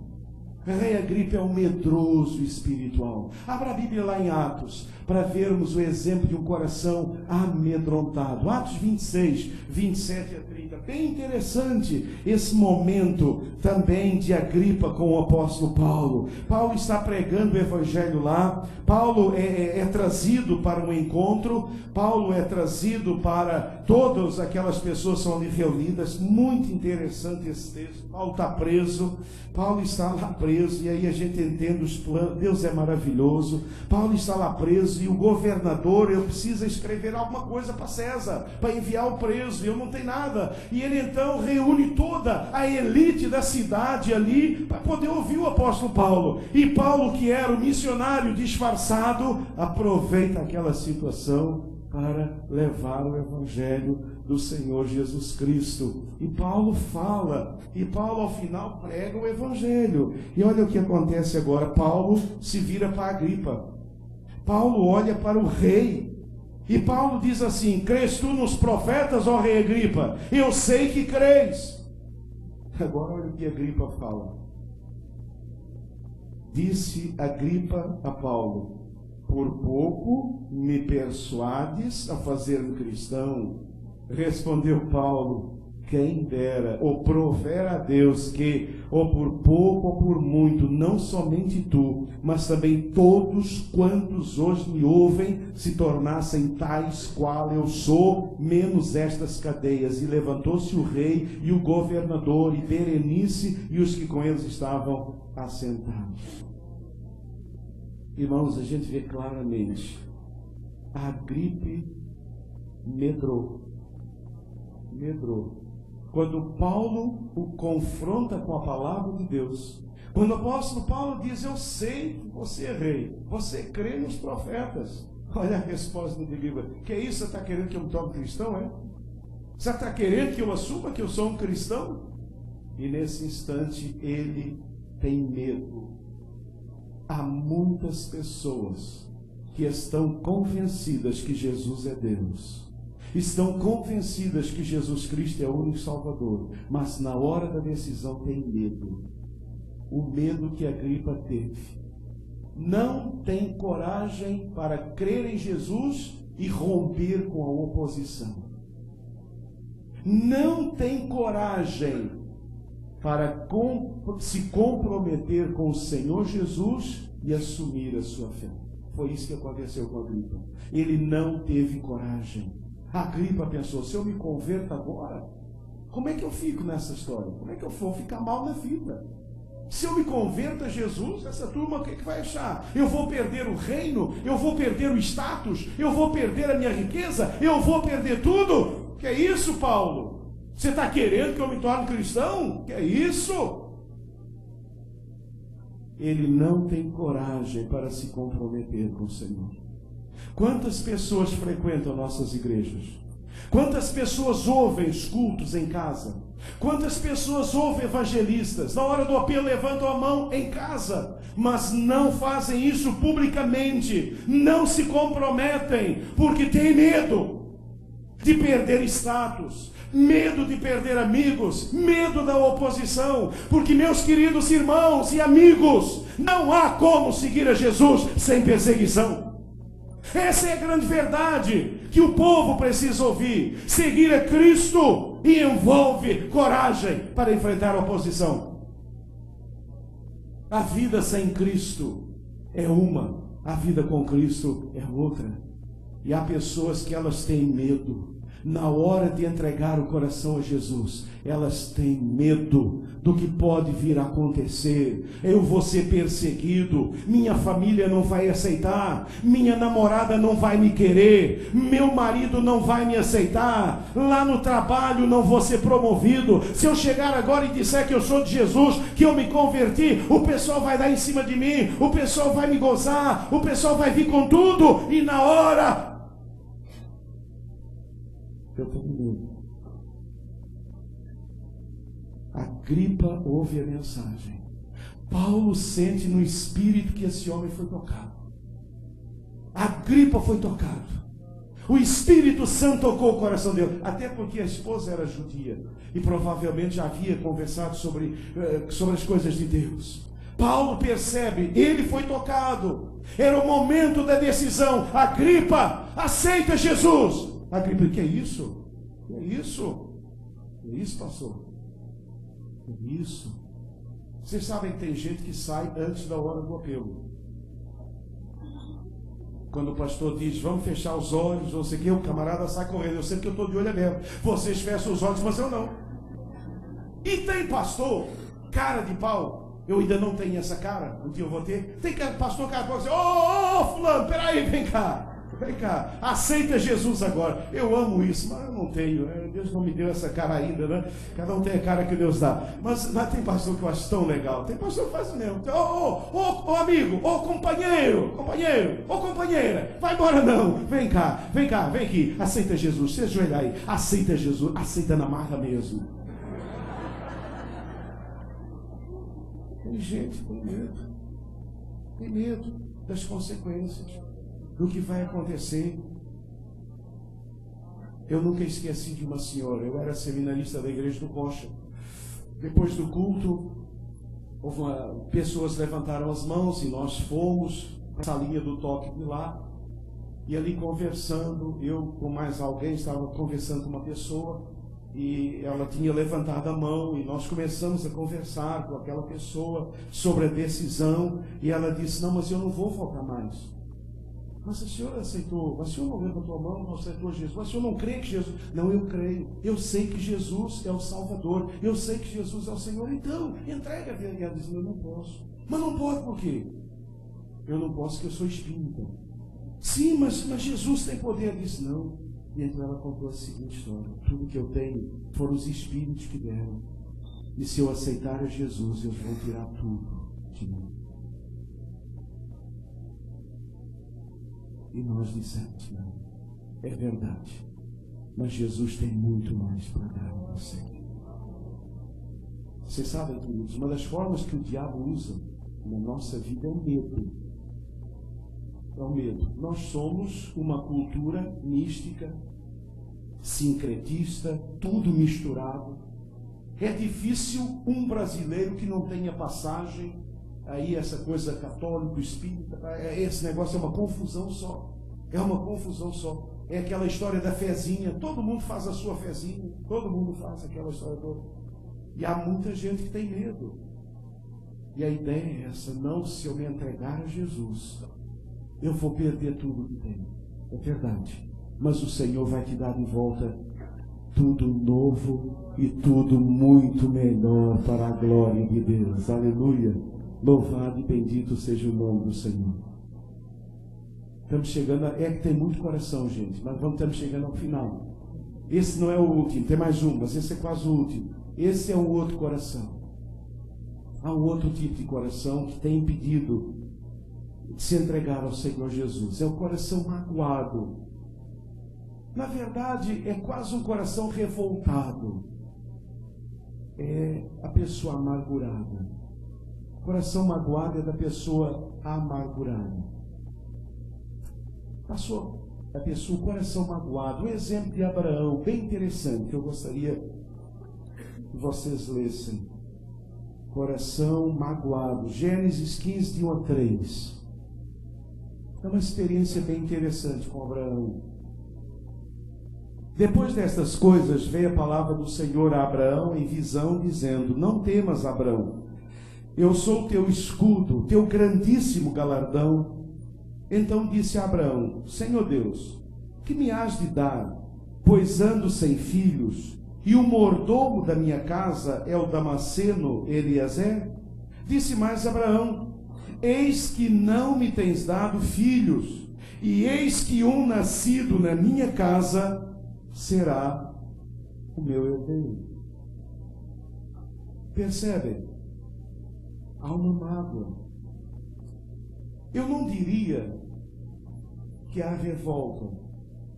[SPEAKER 1] Rei Agripa é um medroso espiritual. Abra a Bíblia lá em Atos, para vermos o exemplo de um coração amedrontado. Atos 26, 27 a 30. Bem interessante esse momento também de Agripa com o apóstolo Paulo. Paulo está pregando o evangelho lá. Paulo é trazido para um encontro. Paulo é trazido para todas aquelas pessoas que são ali reunidas. Muito interessante esse texto. Paulo está preso. Paulo está lá preso. E aí a gente entende os planos. Deus é maravilhoso. Paulo está lá preso. E o governador, eu preciso escrever alguma coisa para César, para enviar o preso. Eu não tenho nada. E ele então reúne toda a elite da cidade ali para poder ouvir o apóstolo Paulo. E Paulo, que era o missionário disfarçado, aproveita aquela situação para levar o evangelho do Senhor Jesus Cristo. E Paulo fala, e Paulo ao final prega o evangelho. E olha o que acontece agora. Paulo se vira para Agripa. Paulo olha para o rei. E Paulo diz assim, crês tu nos profetas, ó rei Agripa? Eu sei que crês. Agora olha o que Agripa fala. Disse Agripa a Paulo, por pouco me persuades a fazer-me cristão. Respondeu Paulo, quem dera, ou profere a Deus que, ou por pouco ou por muito, não somente tu, mas também todos quantos hoje me ouvem, se tornassem tais qual eu sou, menos estas cadeias. E levantou-se o rei e o governador, e Berenice e os que com eles estavam assentados. Irmãos, a gente vê claramente, Agripa medrou. Quando Paulo o confronta com a palavra de Deus, quando o apóstolo Paulo diz, eu sei que você é rei, você crê nos profetas. Olha a resposta de Agripa, que é isso? Você está querendo que eu me torne cristão, é? Você está querendo que eu assuma que eu sou um cristão? E nesse instante ele tem medo. Há muitas pessoas que estão convencidas que Jesus é Deus. Estão convencidas que Jesus Cristo é o único Salvador, mas na hora da decisão tem medo. O medo que Agripa teve. não tem coragem para crer em Jesus e romper com a oposição. Não tem coragem para se comprometer com o Senhor Jesus e assumir a sua fé. Foi isso que aconteceu com Agripa. Ele não teve coragem. Agripa pensou: se eu me converto agora, como é que eu fico nessa história? Como é que eu vou ficar mal na vida? Se eu me converto a Jesus, essa turma o que vai achar? Eu vou perder o reino? Eu vou perder o status? Eu vou perder a minha riqueza? Eu vou perder tudo? Que é isso, Paulo? Você está querendo que eu me torne cristão? Que é isso? Ele não tem coragem para se comprometer com o Senhor. Quantas pessoas frequentam nossas igrejas? Quantas pessoas ouvem os cultos em casa? Quantas pessoas ouvem evangelistas? Na hora do apelo levantam a mão em casa, mas não fazem isso publicamente, não se comprometem, porque têm medo de perder status, medo de perder amigos, medo da oposição, porque, meus queridos irmãos e amigos, não há como seguir a Jesus sem perseguição. Essa é a grande verdade que o povo precisa ouvir. Seguir a Cristo e envolve coragem para enfrentar a oposição. A vida sem Cristo é uma, a vida com Cristo é outra. E há pessoas que elas têm medo. Na hora de entregar o coração a Jesus, elas têm medo do que pode vir a acontecer. Eu vou ser perseguido, minha família não vai aceitar, minha namorada não vai me querer, meu marido não vai me aceitar, lá no trabalho não vou ser promovido. Se eu chegar agora e disser que eu sou de Jesus, que eu me converti, o pessoal vai dar em cima de mim, o pessoal vai me gozar, o pessoal vai vir com tudo, e na hora eu tenho medo. Agripa ouve a mensagem. Paulo sente no espírito que esse homem foi tocado. Agripa foi tocado. O Espírito Santo tocou o coração dele. Até porque a esposa era judia e provavelmente já havia conversado sobre as coisas de Deus. Paulo percebe, ele foi tocado. Era o momento da decisão. Agripa, aceita Jesus. Agripa, que é isso? Que é isso? Que é isso, pastor? Que é isso? Vocês sabem que tem gente que sai antes da hora do apelo. Quando o pastor diz, vamos fechar os olhos, não sei o que, o camarada sai correndo. Eu sei que eu estou de olho aberto. Vocês fecham os olhos, mas eu não. E tem pastor, cara de pau. Eu ainda não tenho essa cara, um dia eu vou ter. Tem pastor, cara de pau, dizer, ô, fulano, peraí, vem cá. Vem cá, aceita Jesus agora. Eu amo isso, mas eu não tenho. Deus não me deu essa cara ainda, né? Cada um tem a cara que Deus dá. Mas tem pastor que eu acho tão legal. Tem pastor que faz o mesmo. Ô amigo, ô companheiro, ô companheira, vai embora não. Vem cá, vem aqui. Aceita Jesus, se ajoelha aí. Aceita Jesus, aceita na marra mesmo. Tem gente com medo. Tem medo das consequências, do que vai acontecer. Eu nunca esqueci de uma senhora. Eu era seminarista da igreja do Coxa. Depois do culto, pessoas levantaram as mãos e nós fomos para a salinha do toque de lá. E ali conversando, eu com mais alguém estava conversando com uma pessoa e ela tinha levantado a mão e nós começamos a conversar com aquela pessoa sobre a decisão e ela disse, não, mas eu não vou voltar mais. Mas a senhora aceitou, mas o senhor não levantou a mão, não aceitou Jesus, mas o senhor não crê que Jesus... Não, eu creio, eu sei que Jesus é o Salvador, eu sei que Jesus é o Senhor, então, entrega a vida. E ela diz, eu não posso. Mas não pode por quê? Eu não posso porque eu sou espírita. Sim, mas Jesus tem poder. Ela disse, não. E então ela contou a seguinte história, tudo que eu tenho foram os espíritos que deram. E se eu aceitar a Jesus, eles vão tirar tudo de mim. E nós dissemos, não, é verdade, mas Jesus tem muito mais para dar a você. Vocês sabem, queridos, uma das formas que o diabo usa na nossa vida é o medo. É o medo. Nós somos uma cultura mística, sincretista, tudo misturado. É difícil um brasileiro que não tenha passagem aí essa coisa católico, espírita, esse negócio é uma confusão só. É uma confusão só. É aquela história da fezinha. Todo mundo faz a sua fezinha. Todo mundo faz aquela história toda. E há muita gente que tem medo. E a ideia é essa: não, se eu me entregar a Jesus, eu vou perder tudo que tenho. É verdade. Mas o Senhor vai te dar de volta tudo novo e tudo muito melhor para a glória de Deus. Aleluia. Louvado e bendito seja o nome do Senhor. Estamos chegando, é que tem muito coração, gente, mas estamos chegando ao final. Esse não é o último, tem mais um, mas esse é quase o último. Esse é um outro coração. Há um outro tipo de coração que tem impedido de se entregar ao Senhor Jesus. É o coração magoado. Na verdade, é quase um coração revoltado. É a pessoa amargurada. O coração magoado é da pessoa amargurada. Passou a pessoa, o coração magoado. Um exemplo de Abraão, bem interessante, que eu gostaria que vocês lessem. Coração magoado. Gênesis 15, de 1 a 3. É uma experiência bem interessante com Abraão. Depois destas coisas, veio a palavra do Senhor a Abraão em visão, dizendo: não temas, Abraão, eu sou o teu escudo, teu grandíssimo galardão. Então disse a Abraão: Senhor Deus, que me has de dar, pois ando sem filhos, e o mordomo da minha casa é o Damasceno Eliezer? Disse mais Abraão: eis que não me tens dado filhos, e eis que um nascido na minha casa será o meu herdeiro. Percebem? Há uma mágoa. Eu não diria que há revolta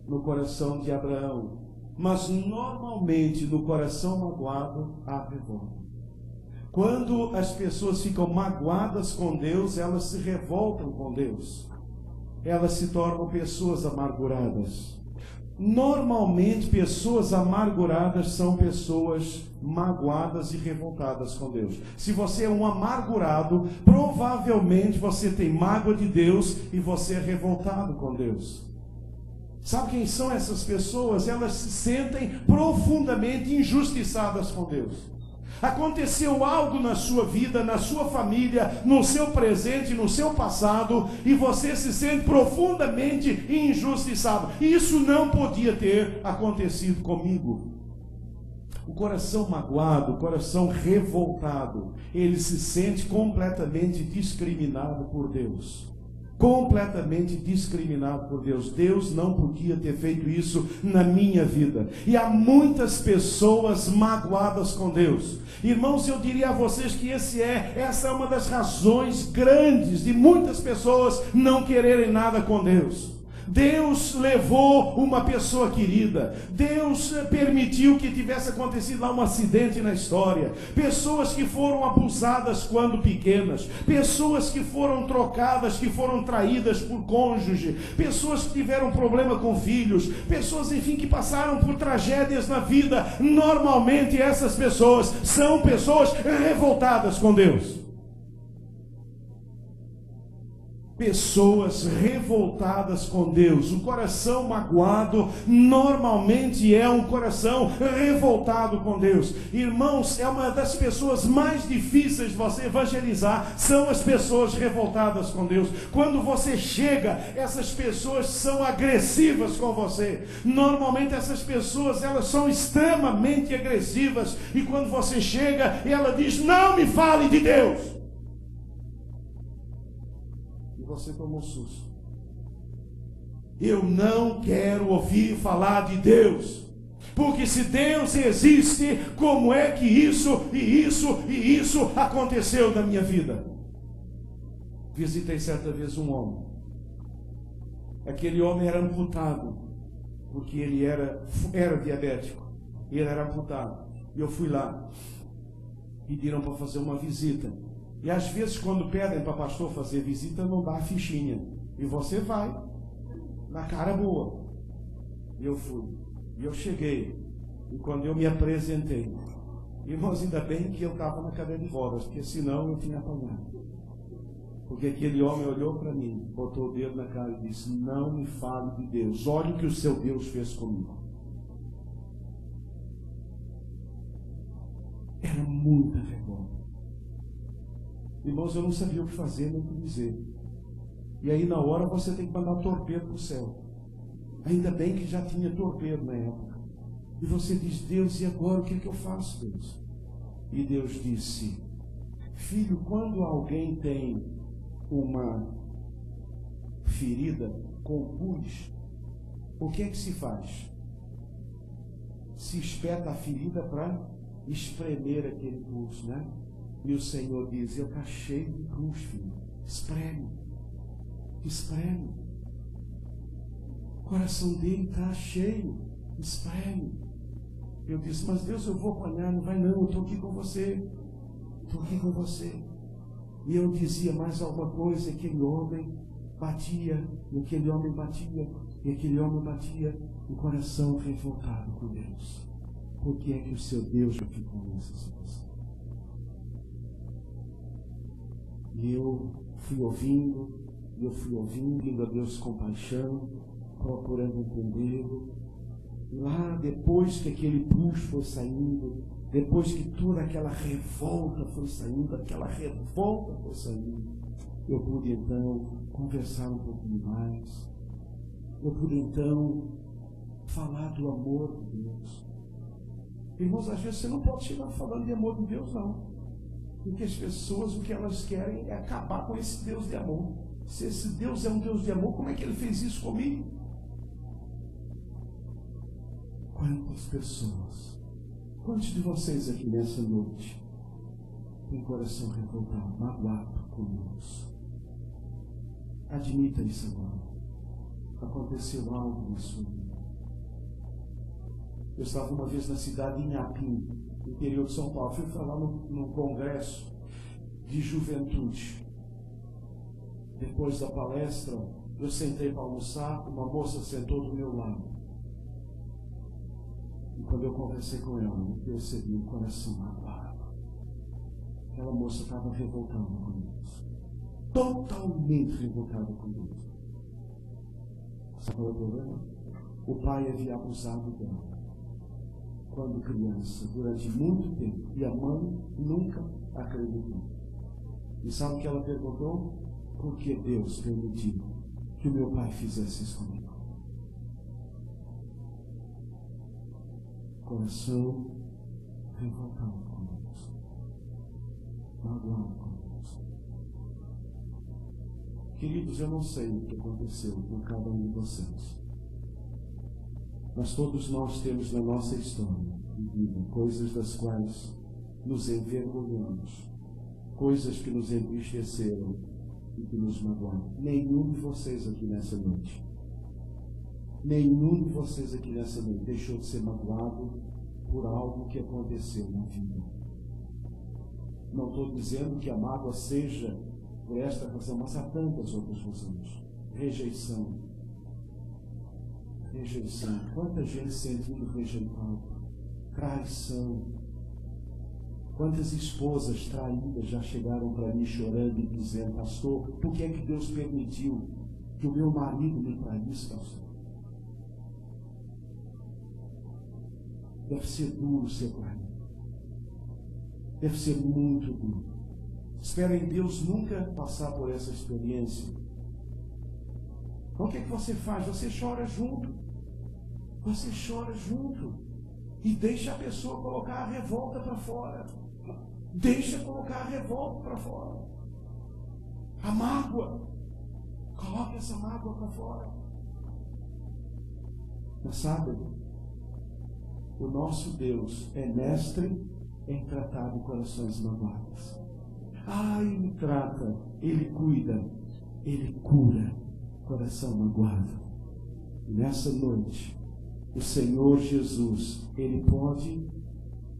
[SPEAKER 1] no coração de Abraão, mas normalmente no coração magoado há revolta. Quando as pessoas ficam magoadas com Deus, elas se revoltam com Deus. Elas se tornam pessoas amarguradas. Normalmente, pessoas amarguradas são pessoas magoadas e revoltadas com Deus. Se você é um amargurado, provavelmente você tem mágoa de Deus e você é revoltado com Deus. Sabe quem são essas pessoas? Elas se sentem profundamente injustiçadas com Deus. Aconteceu algo na sua vida, na sua família, no seu presente, no seu passado, e você se sente profundamente injustiçado. Isso não podia ter acontecido comigo. O coração magoado, o coração revoltado, ele se sente completamente discriminado por Deus. Completamente discriminado por Deus. Deus não podia ter feito isso na minha vida. E há muitas pessoas magoadas com Deus. Irmãos, eu diria a vocês que essa é uma das razões grandes de muitas pessoas não quererem nada com Deus. Deus levou uma pessoa querida. Deus permitiu que tivesse acontecido lá um acidente na história. Pessoas que foram abusadas quando pequenas. Pessoas que foram trocadas, que foram traídas por cônjuge. Pessoas que tiveram problema com filhos. Pessoas, enfim, que passaram por tragédias na vida. Normalmente essas pessoas são pessoas revoltadas com Deus. Pessoas revoltadas com Deus. O coração magoado normalmente é um coração revoltado com Deus. Irmãos, é uma das pessoas mais difíceis de você evangelizar, são as pessoas revoltadas com Deus. Quando você chega, essas pessoas são agressivas com você. Normalmente essas pessoas, elas são extremamente agressivas, e quando você chega, ela diz: não me fale de Deus. Você tomou um susto. Eu não quero ouvir falar de Deus, porque se Deus existe, como é que isso aconteceu na minha vida? Visitei certa vez um homem. Aquele homem era amputado, porque ele era diabético, e ele era amputado. E eu fui lá, pediram para fazer uma visita. E às vezes, quando pedem para pastor fazer visita, não dá a fichinha. E você vai, na cara boa. E eu fui. E eu cheguei. E quando eu me apresentei, irmãos, ainda bem que eu estava na cadeira de rodas, porque senão eu tinha apanhado. Porque aquele homem olhou para mim, botou o dedo na cara e disse: não me fale de Deus, olha o que o seu Deus fez comigo. Era muita revolta. Irmãos, eu não sabia o que fazer nem o que dizer. E aí na hora você tem que mandar torpedo para o céu. Ainda bem que já tinha torpedo na época. E você diz: Deus, e agora o que é que eu faço, Deus? E Deus disse: filho, quando alguém tem uma ferida com pus, o que é que se faz? Se espeta a ferida para espremer aquele pus, né? E o Senhor diz: ele está cheio de pus, filho. Espreme. Espreme. O coração dele está cheio. Espreme. Eu disse: mas Deus, eu vou apanhar. Não vai não, eu estou aqui com você. Estou aqui com você. E eu dizia mais alguma coisa, e aquele homem batia, e aquele homem batia, e aquele homem batia, o coração revoltado com Deus. Por que é que o seu Deus já ficou nessa situação? E eu fui ouvindo, a Deus com paixão, procurando entendê-lo. Lá, depois que aquele pus foi saindo, depois que toda aquela revolta foi saindo, eu pude então conversar um pouquinho mais. Eu pude então falar do amor de Deus. Irmãos, às vezes você não pode chegar falando de amor de Deus, não. Porque as pessoas, o que elas querem é acabar com esse Deus de amor. Se esse Deus é um Deus de amor, como é que ele fez isso comigo? Quantas pessoas, quantos de vocês aqui nessa noite têm coração revoltado, magoado com Deus? Admita isso agora. Aconteceu algo na sua vida. Eu estava uma vez na cidade de Inhapim, no interior de São Paulo. Fui falar num congresso de juventude. Depois da palestra, eu sentei para almoçar, uma moça sentou do meu lado. E quando eu conversei com ela, eu percebi o coração magoado. Aquela moça estava revoltada com Deus. Totalmente revoltada com Deus. Sabe qual é o problema? O pai havia abusado dela quando criança, durante muito tempo. E a mãe nunca acreditou. E sabe o que ela perguntou? Por que Deus permitiu que o meu pai fizesse isso comigo? Coração revoltado com Deus, magoado com Deus. Queridos, eu não sei o que aconteceu com cada um de vocês, mas todos nós temos na nossa história de vida coisas das quais nos envergonhamos, coisas que nos entristeceram e que nos magoaram. Nenhum de vocês aqui nessa noite deixou de ser magoado por algo que aconteceu na vida. Não estou dizendo que a mágoa seja por esta razão, mas há tantas outras razões. Rejeição. Quanta gente sentindo rejeitado. Traição. Quantas esposas traídas já chegaram para mim chorando e dizendo: pastor, por que é que Deus permitiu que o meu marido me traísse, pastor? Deve ser duro ser traído. Deve ser muito duro. Espero em Deus nunca passar por essa experiência. Então o que é que você faz? Você chora junto. E deixa a pessoa colocar a revolta para fora. A mágoa. Coloque essa mágoa para fora. Mas sabe, o nosso Deus é mestre em tratar de corações magoados. Ele trata, Ele cuida, Ele cura coração magoado. E nessa noite, o Senhor Jesus, Ele pode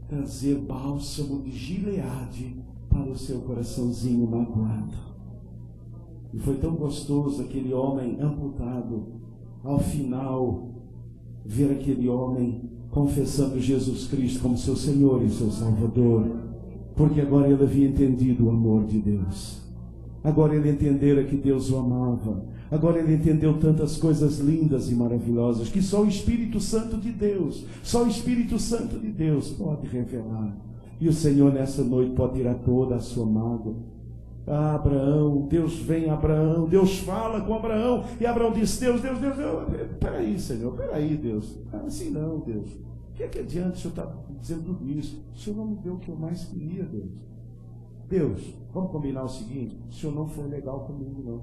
[SPEAKER 1] trazer bálsamo de Gileade para o seu coraçãozinho magoado. E foi tão gostoso aquele homem amputado, ao final, ver aquele homem confessando Jesus Cristo como seu Senhor e seu Salvador, porque agora ele havia entendido o amor de Deus. Agora ele entendera que Deus o amava. Agora ele entendeu tantas coisas lindas e maravilhosas que só o Espírito Santo de Deus, só o Espírito Santo de Deus pode revelar. E o Senhor nessa noite pode tirar toda a sua mágoa. Ah, Abraão, Deus vem a Abraão, Deus fala com Abraão, e Abraão diz: Deus, peraí, Senhor, peraí, Deus, assim não, Deus, o que adianta o Senhor estar dizendo tudo isso? O Senhor não me deu o que eu mais queria, Deus, vamos combinar o seguinte: o Senhor não foi legal comigo, não.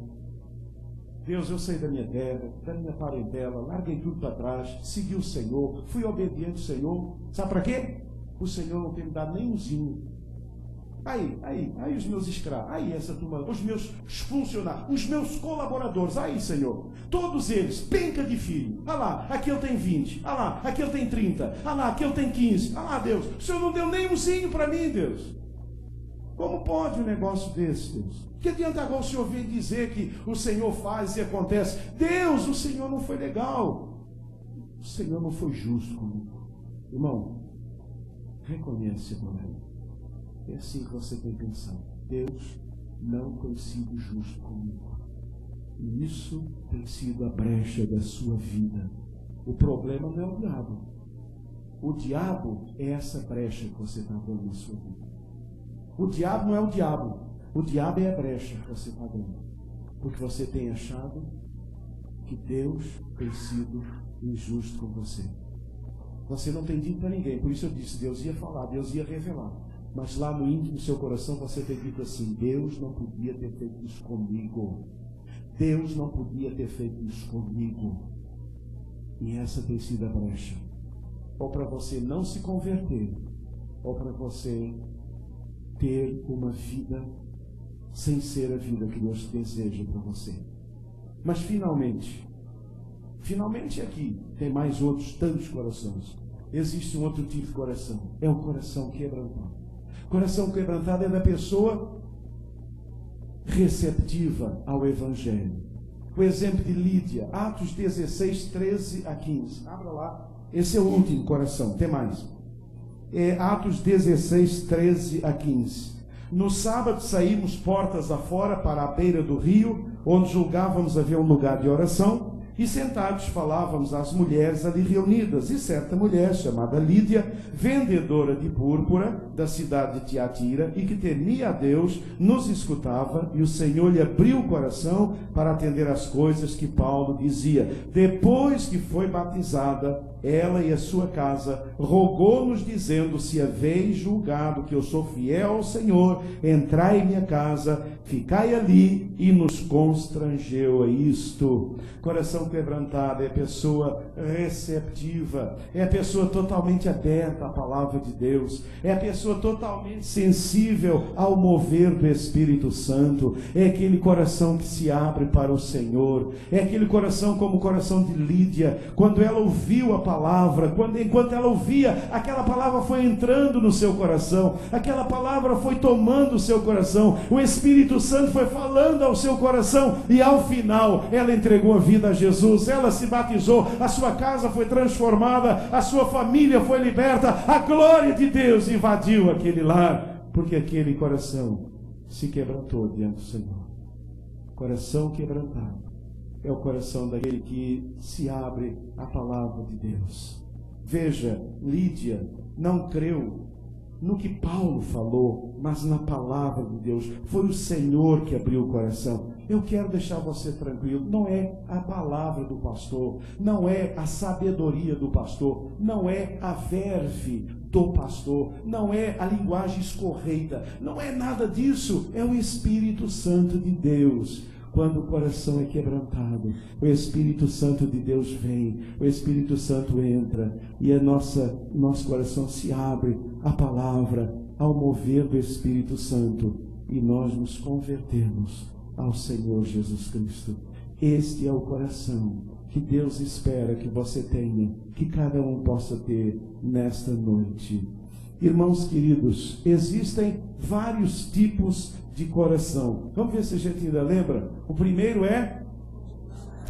[SPEAKER 1] Deus, eu saí da minha terra, da minha parentela, larguei tudo para trás, segui o Senhor, fui obediente ao Senhor, sabe para quê? O Senhor não tem me dado nem umzinho. Aí os meus escravos, aí essa turma, os meus funcionários, os meus colaboradores, aí, Senhor, todos eles, penca de filho. Ah lá, aquele tem 20, ah lá, aquele tem 30, ah lá, aquele tem 15, ah lá, Deus, o Senhor não deu nem umzinho para mim, Deus. Como pode um negócio desse, Deus? Que adianta agora o Senhor vir dizer que o Senhor faz e acontece? Deus, o Senhor não foi legal, o Senhor não foi justo comigo. Irmão, reconhece agora. É assim que você tem pensado. Deus não tem sido justo comigo. E isso tem sido a brecha da sua vida. O problema não é o diabo. O diabo é essa brecha que você está dando na sua vida. O diabo não é o diabo. O diabo é a brecha que você está dando. Porque você tem achado que Deus tem sido injusto com você. Você não tem dito para ninguém. Por isso eu disse, Deus ia falar, Deus ia revelar. Mas lá no íntimo do seu coração você tem dito assim: Deus não podia ter feito isso comigo. Deus não podia ter feito isso comigo. E essa tem sido a brecha. Ou para você não se converter, ou para você ter uma vida sem ser a vida que Deus deseja para você. Mas finalmente aqui tem mais outros tantos corações. Existe um outro tipo de coração. É o coração quebrantado. Coração quebrantado é da pessoa receptiva ao Evangelho. O exemplo de Lídia, Atos 16, 13 a 15. Abra lá. Esse é o último coração. Tem mais. É Atos 16, 13 a 15. No sábado saímos portas afora para a beira do rio, onde julgávamos haver um lugar de oração. E sentados falávamos às mulheres ali reunidas. E certa mulher, chamada Lídia, vendedora de púrpura da cidade de Tiatira, e que temia a Deus, nos escutava, e o Senhor lhe abriu o coração para atender às coisas que Paulo dizia. Depois que foi batizada, ela e a sua casa, rogou-nos dizendo: se haveis julgado que eu sou fiel ao Senhor, entrai em minha casa, ficai ali, e nos constrangeu a isto. Coração quebrantado é a pessoa receptiva, é a pessoa totalmente aberta à palavra de Deus, é a pessoa totalmente sensível ao mover do Espírito Santo, é aquele coração que se abre para o Senhor, é aquele coração como o coração de Lídia, quando ela ouviu a palavra, enquanto ela ouvia, aquela palavra foi entrando no seu coração, aquela palavra foi tomando o seu coração, o Espírito Santo foi falando ao seu coração, e ao final ela entregou a vida a Jesus, ela se batizou, a sua casa foi transformada, a sua família foi liberta, a glória de Deus invadiu aquele lar, porque aquele coração se quebrantou diante do Senhor. Coração quebrantado é o coração daquele que se abre à palavra de Deus. Veja, Lídia não creu no que Paulo falou, mas na palavra de Deus. Foi o Senhor que abriu o coração. Eu quero deixar você tranquilo. Não é a palavra do pastor, não é a sabedoria do pastor, não é a verve do pastor, não é a linguagem escorreita, não é nada disso. É o Espírito Santo de Deus. Quando o coração é quebrantado, o Espírito Santo de Deus vem, o Espírito Santo entra, e nosso coração se abre à palavra, ao mover do Espírito Santo, e nós nos convertemos ao Senhor Jesus Cristo. Este é o coração que Deus espera que você tenha, que cada um possa ter nesta noite. Irmãos queridos, existem vários tipos de coração. Vamos ver se a gente ainda lembra. O primeiro é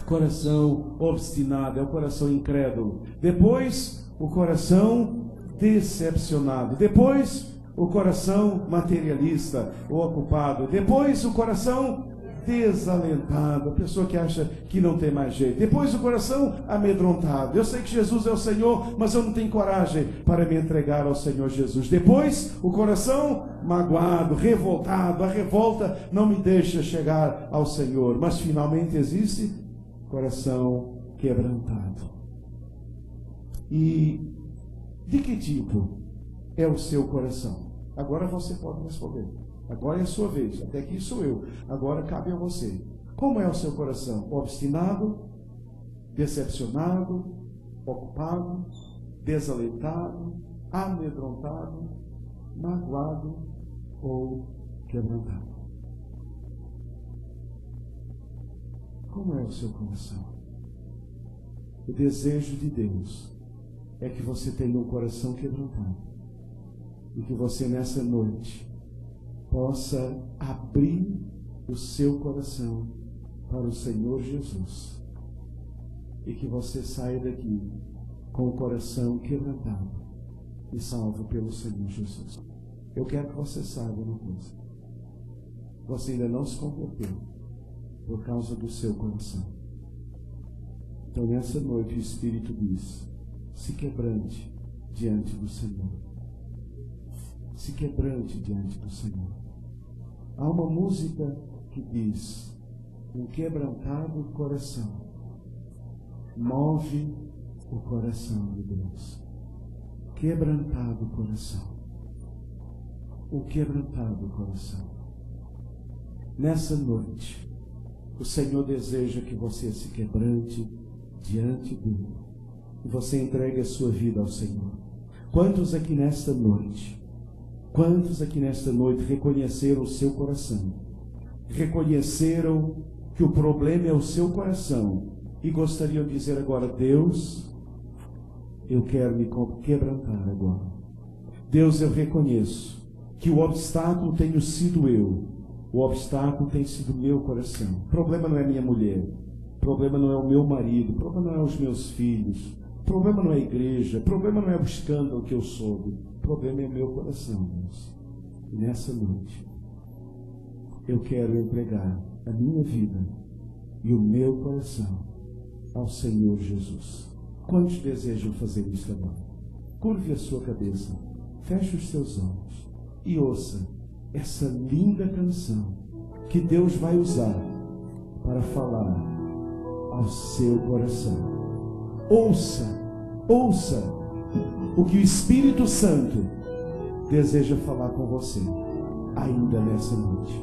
[SPEAKER 1] coração obstinado, é o coração incrédulo. Depois, o coração decepcionado. Depois, o coração materialista ou ocupado. Depois, o coração desalentado, a pessoa que acha que não tem mais jeito. Depois, o coração amedrontado. Eu sei que Jesus é o Senhor, mas eu não tenho coragem para me entregar ao Senhor Jesus. Depois, o coração magoado, revoltado. A revolta não me deixa chegar ao Senhor. Mas finalmente existe coração quebrantado. E de que tipo é o seu coração? Agora você pode responder. Agora é a sua vez. Até aqui sou eu. Agora cabe a você. Como é o seu coração? Obstinado? Decepcionado? Ocupado? Desalentado? Amedrontado? Magoado? Ou quebrantado? Como é o seu coração? O desejo de Deus é que você tenha um coração quebrantado e que você nessa noite possa abrir o seu coração para o Senhor Jesus e que você saia daqui com o coração quebrantado e salvo pelo Senhor Jesus. Eu quero que você saiba uma coisa: você ainda não se converteu por causa do seu coração. Então nessa noite o Espírito diz: se quebrante diante do Senhor. Se quebrante diante do Senhor. Há uma música que diz: um quebrantado coração move o coração de Deus. Quebrantado coração. O quebrantado coração. Nessa noite, o Senhor deseja que você se quebrante diante dele e você entregue a sua vida ao Senhor. Quantos aqui nesta noite reconheceram o seu coração? Reconheceram que o problema é o seu coração e gostariam de dizer agora: Deus, eu quero me quebrantar agora. Deus, eu reconheço que o obstáculo tenho sido eu. O obstáculo tem sido o meu coração. O problema não é minha mulher. O problema não é o meu marido. O problema não é os meus filhos. O problema não é a igreja. O problema não é o escândalo que eu soube. O problema é o meu coração, Deus. E nessa noite, eu quero entregar a minha vida e o meu coração ao Senhor Jesus. Quantos desejam fazer isso agora? Curve a sua cabeça, feche os seus olhos e ouça essa linda canção que Deus vai usar para falar ao seu coração. Ouça o que o Espírito Santo deseja falar com você ainda nessa noite.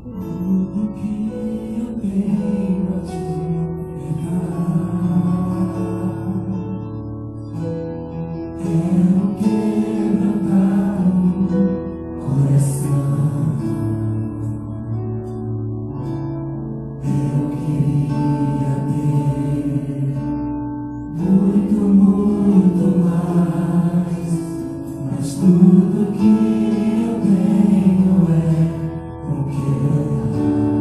[SPEAKER 2] Tudo que eu tenho a te entregar é o quebrantado coração. Eu queria ter muito mais, mas tudo que eu tenho é o quebrantado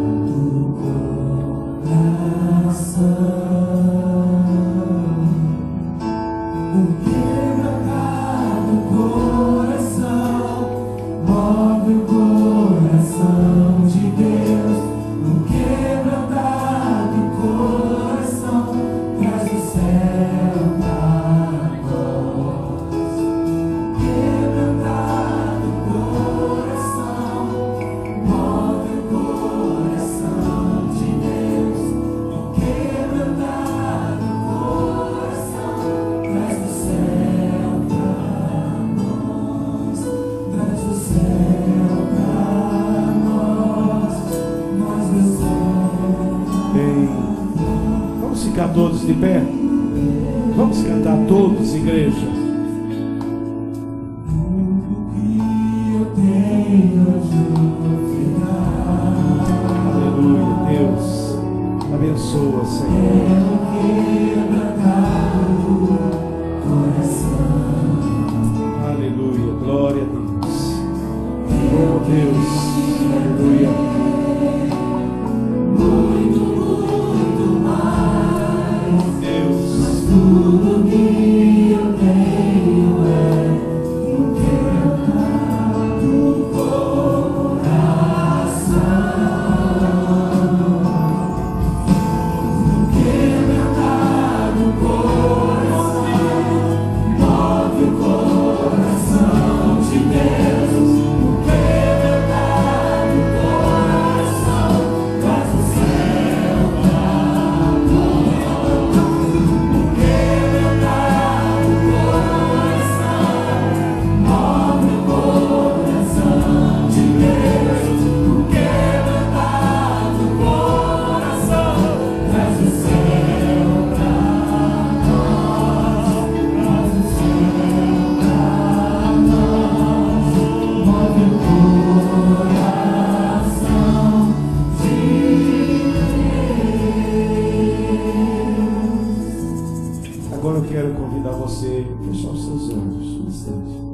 [SPEAKER 2] coração. Move o coração de Deus. O quebrantado coração traz o céu para nós. Quebrantado coração, move o coração de Deus. O quebrantado coração traz o céu para nós. Traz o céu para nós. Nós descemos.
[SPEAKER 1] Bem, vamos ficar todos de pé? Vamos cantar todos, igreja.
[SPEAKER 2] Tudo que eu tenho de ofertar
[SPEAKER 1] Aleluia, Deus. Abençoa, Senhor.
[SPEAKER 2] é o quebrantado coração.
[SPEAKER 1] Aleluia, glória a Deus. Oh Deus, aleluia.
[SPEAKER 2] Muito mais,
[SPEAKER 1] Deus,
[SPEAKER 2] tudo que eu tenho
[SPEAKER 1] fechar os seus olhos um instante.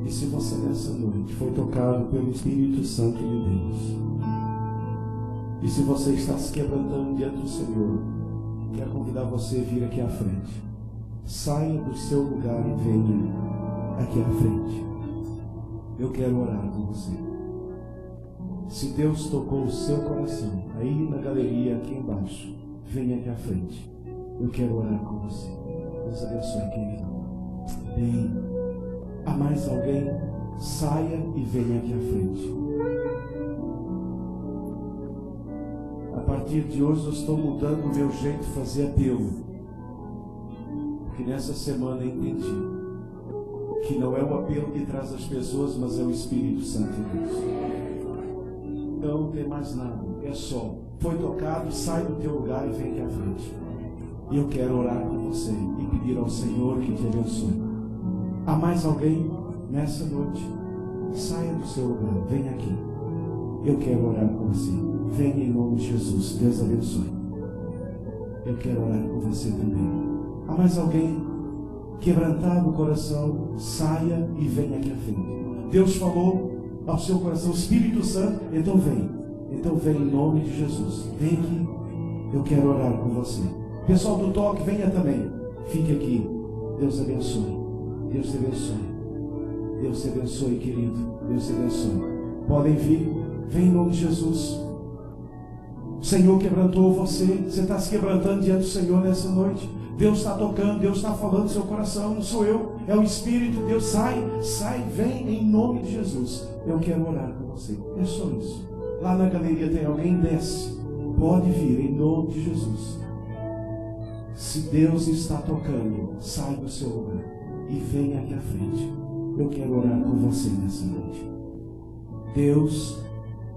[SPEAKER 1] E se você nessa noite foi tocado pelo Espírito Santo de Deus, e se você está se quebrantando diante do Senhor, quero convidar você a vir aqui à frente. Saia do seu lugar e venha aqui à frente. Eu quero orar com você. Se Deus tocou o seu coração, aí na galeria aqui embaixo, venha aqui à frente. Eu quero orar com você. Deus abençoe, querido. Bem, há mais alguém? Saia e venha aqui à frente. A partir de hoje eu estou mudando o meu jeito de fazer apelo. Porque nessa semana eu entendi que não é o apelo que traz as pessoas, mas é o Espírito Santo de Deus. Então não tem mais nada, é só. Foi tocado, sai do teu lugar e vem aqui à frente. E eu quero orar com você e pedir ao Senhor que te abençoe. Há mais alguém nessa noite? Saia do seu lugar, venha aqui. Eu quero orar com você. Venha em nome de Jesus. Deus abençoe. Eu quero orar com você também. Há mais alguém? Quebrantado o coração, saia e venha aqui à frente. Deus falou ao seu coração, Espírito Santo, então vem. Então vem em nome de Jesus. Vem aqui. Eu quero orar com você. Pessoal do toque, venha também. Fique aqui. Deus abençoe. Deus te abençoe. Deus te abençoe, querido. Deus te abençoe. Podem vir. Vem em nome de Jesus. O Senhor quebrantou você. Você está se quebrantando diante do Senhor nessa noite. Deus está tocando, Deus está falando no seu coração. Não sou eu, é o Espírito. Deus sai, vem em nome de Jesus. Eu quero orar com você. É só isso. Lá na galeria tem alguém, desce. Pode vir em nome de Jesus. Se Deus está tocando, sai do seu lugar e venha aqui à frente. Eu quero orar com você nessa noite. Deus,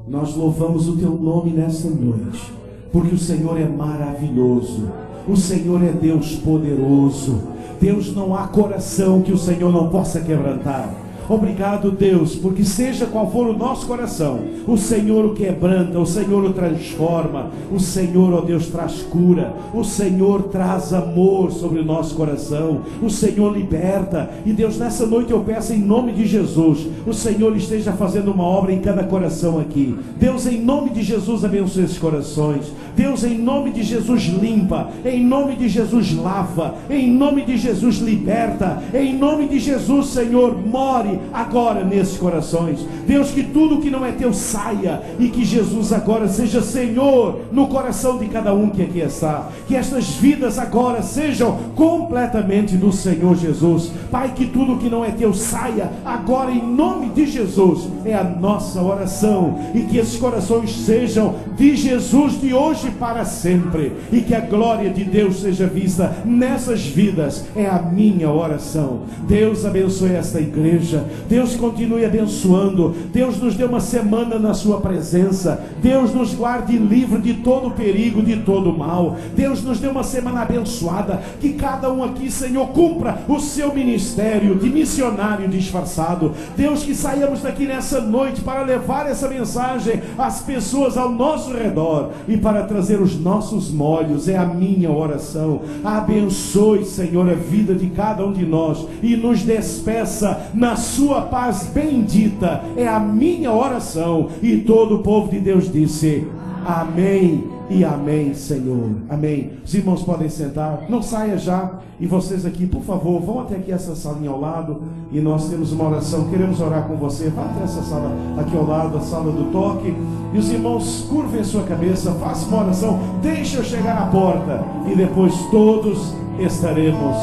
[SPEAKER 1] nós louvamos o teu nome nessa noite, porque o Senhor é maravilhoso. O Senhor é Deus poderoso. Deus, não há coração que o Senhor não possa quebrantar. Obrigado, Deus, porque seja qual for o nosso coração, o Senhor o quebranta, o Senhor o transforma, o Senhor, ó Deus, traz cura, o Senhor traz amor sobre o nosso coração, o Senhor liberta. E Deus, nessa noite eu peço em nome de Jesus, o Senhor esteja fazendo uma obra em cada coração aqui. Deus, em nome de Jesus, abençoe esses corações. Deus, em nome de Jesus, limpa, em nome de Jesus, lava, em nome de Jesus, liberta, em nome de Jesus, Senhor, more agora nesses corações. Deus, que tudo que não é teu saia, e que Jesus agora seja Senhor no coração de cada um que aqui está. Que estas vidas agora sejam completamente do Senhor Jesus. Pai, que tudo que não é teu saia agora em nome de Jesus. É a nossa oração. E que esses corações sejam de Jesus de hoje para sempre, e que a glória de Deus seja vista nessas vidas. É a minha oração. Deus abençoe esta igreja. Deus continue abençoando. Deus nos dê uma semana na sua presença. Deus nos guarde livre de todo perigo, de todo mal. Deus nos dê uma semana abençoada. Que cada um aqui, Senhor, cumpra o seu ministério de missionário disfarçado. Deus, que saiamos daqui nessa noite para levar essa mensagem às pessoas ao nosso redor e para trazer os nossos molhos. É a minha oração. Abençoe, Senhor, a vida de cada um de nós e nos despeça na sua paz bendita. É a minha oração. E todo o povo de Deus disse amém e amém, Senhor. Amém. Os irmãos podem sentar. Não saia já. E vocês aqui, por favor, vão até aqui essa salinha ao lado. E nós temos uma oração. Queremos orar com você. Vá até essa sala aqui ao lado, a sala do toque. E os irmãos curvem sua cabeça. Faça uma oração. Deixe eu chegar à porta. E depois todos estaremos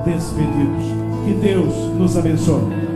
[SPEAKER 1] despedidos. Que Deus nos abençoe.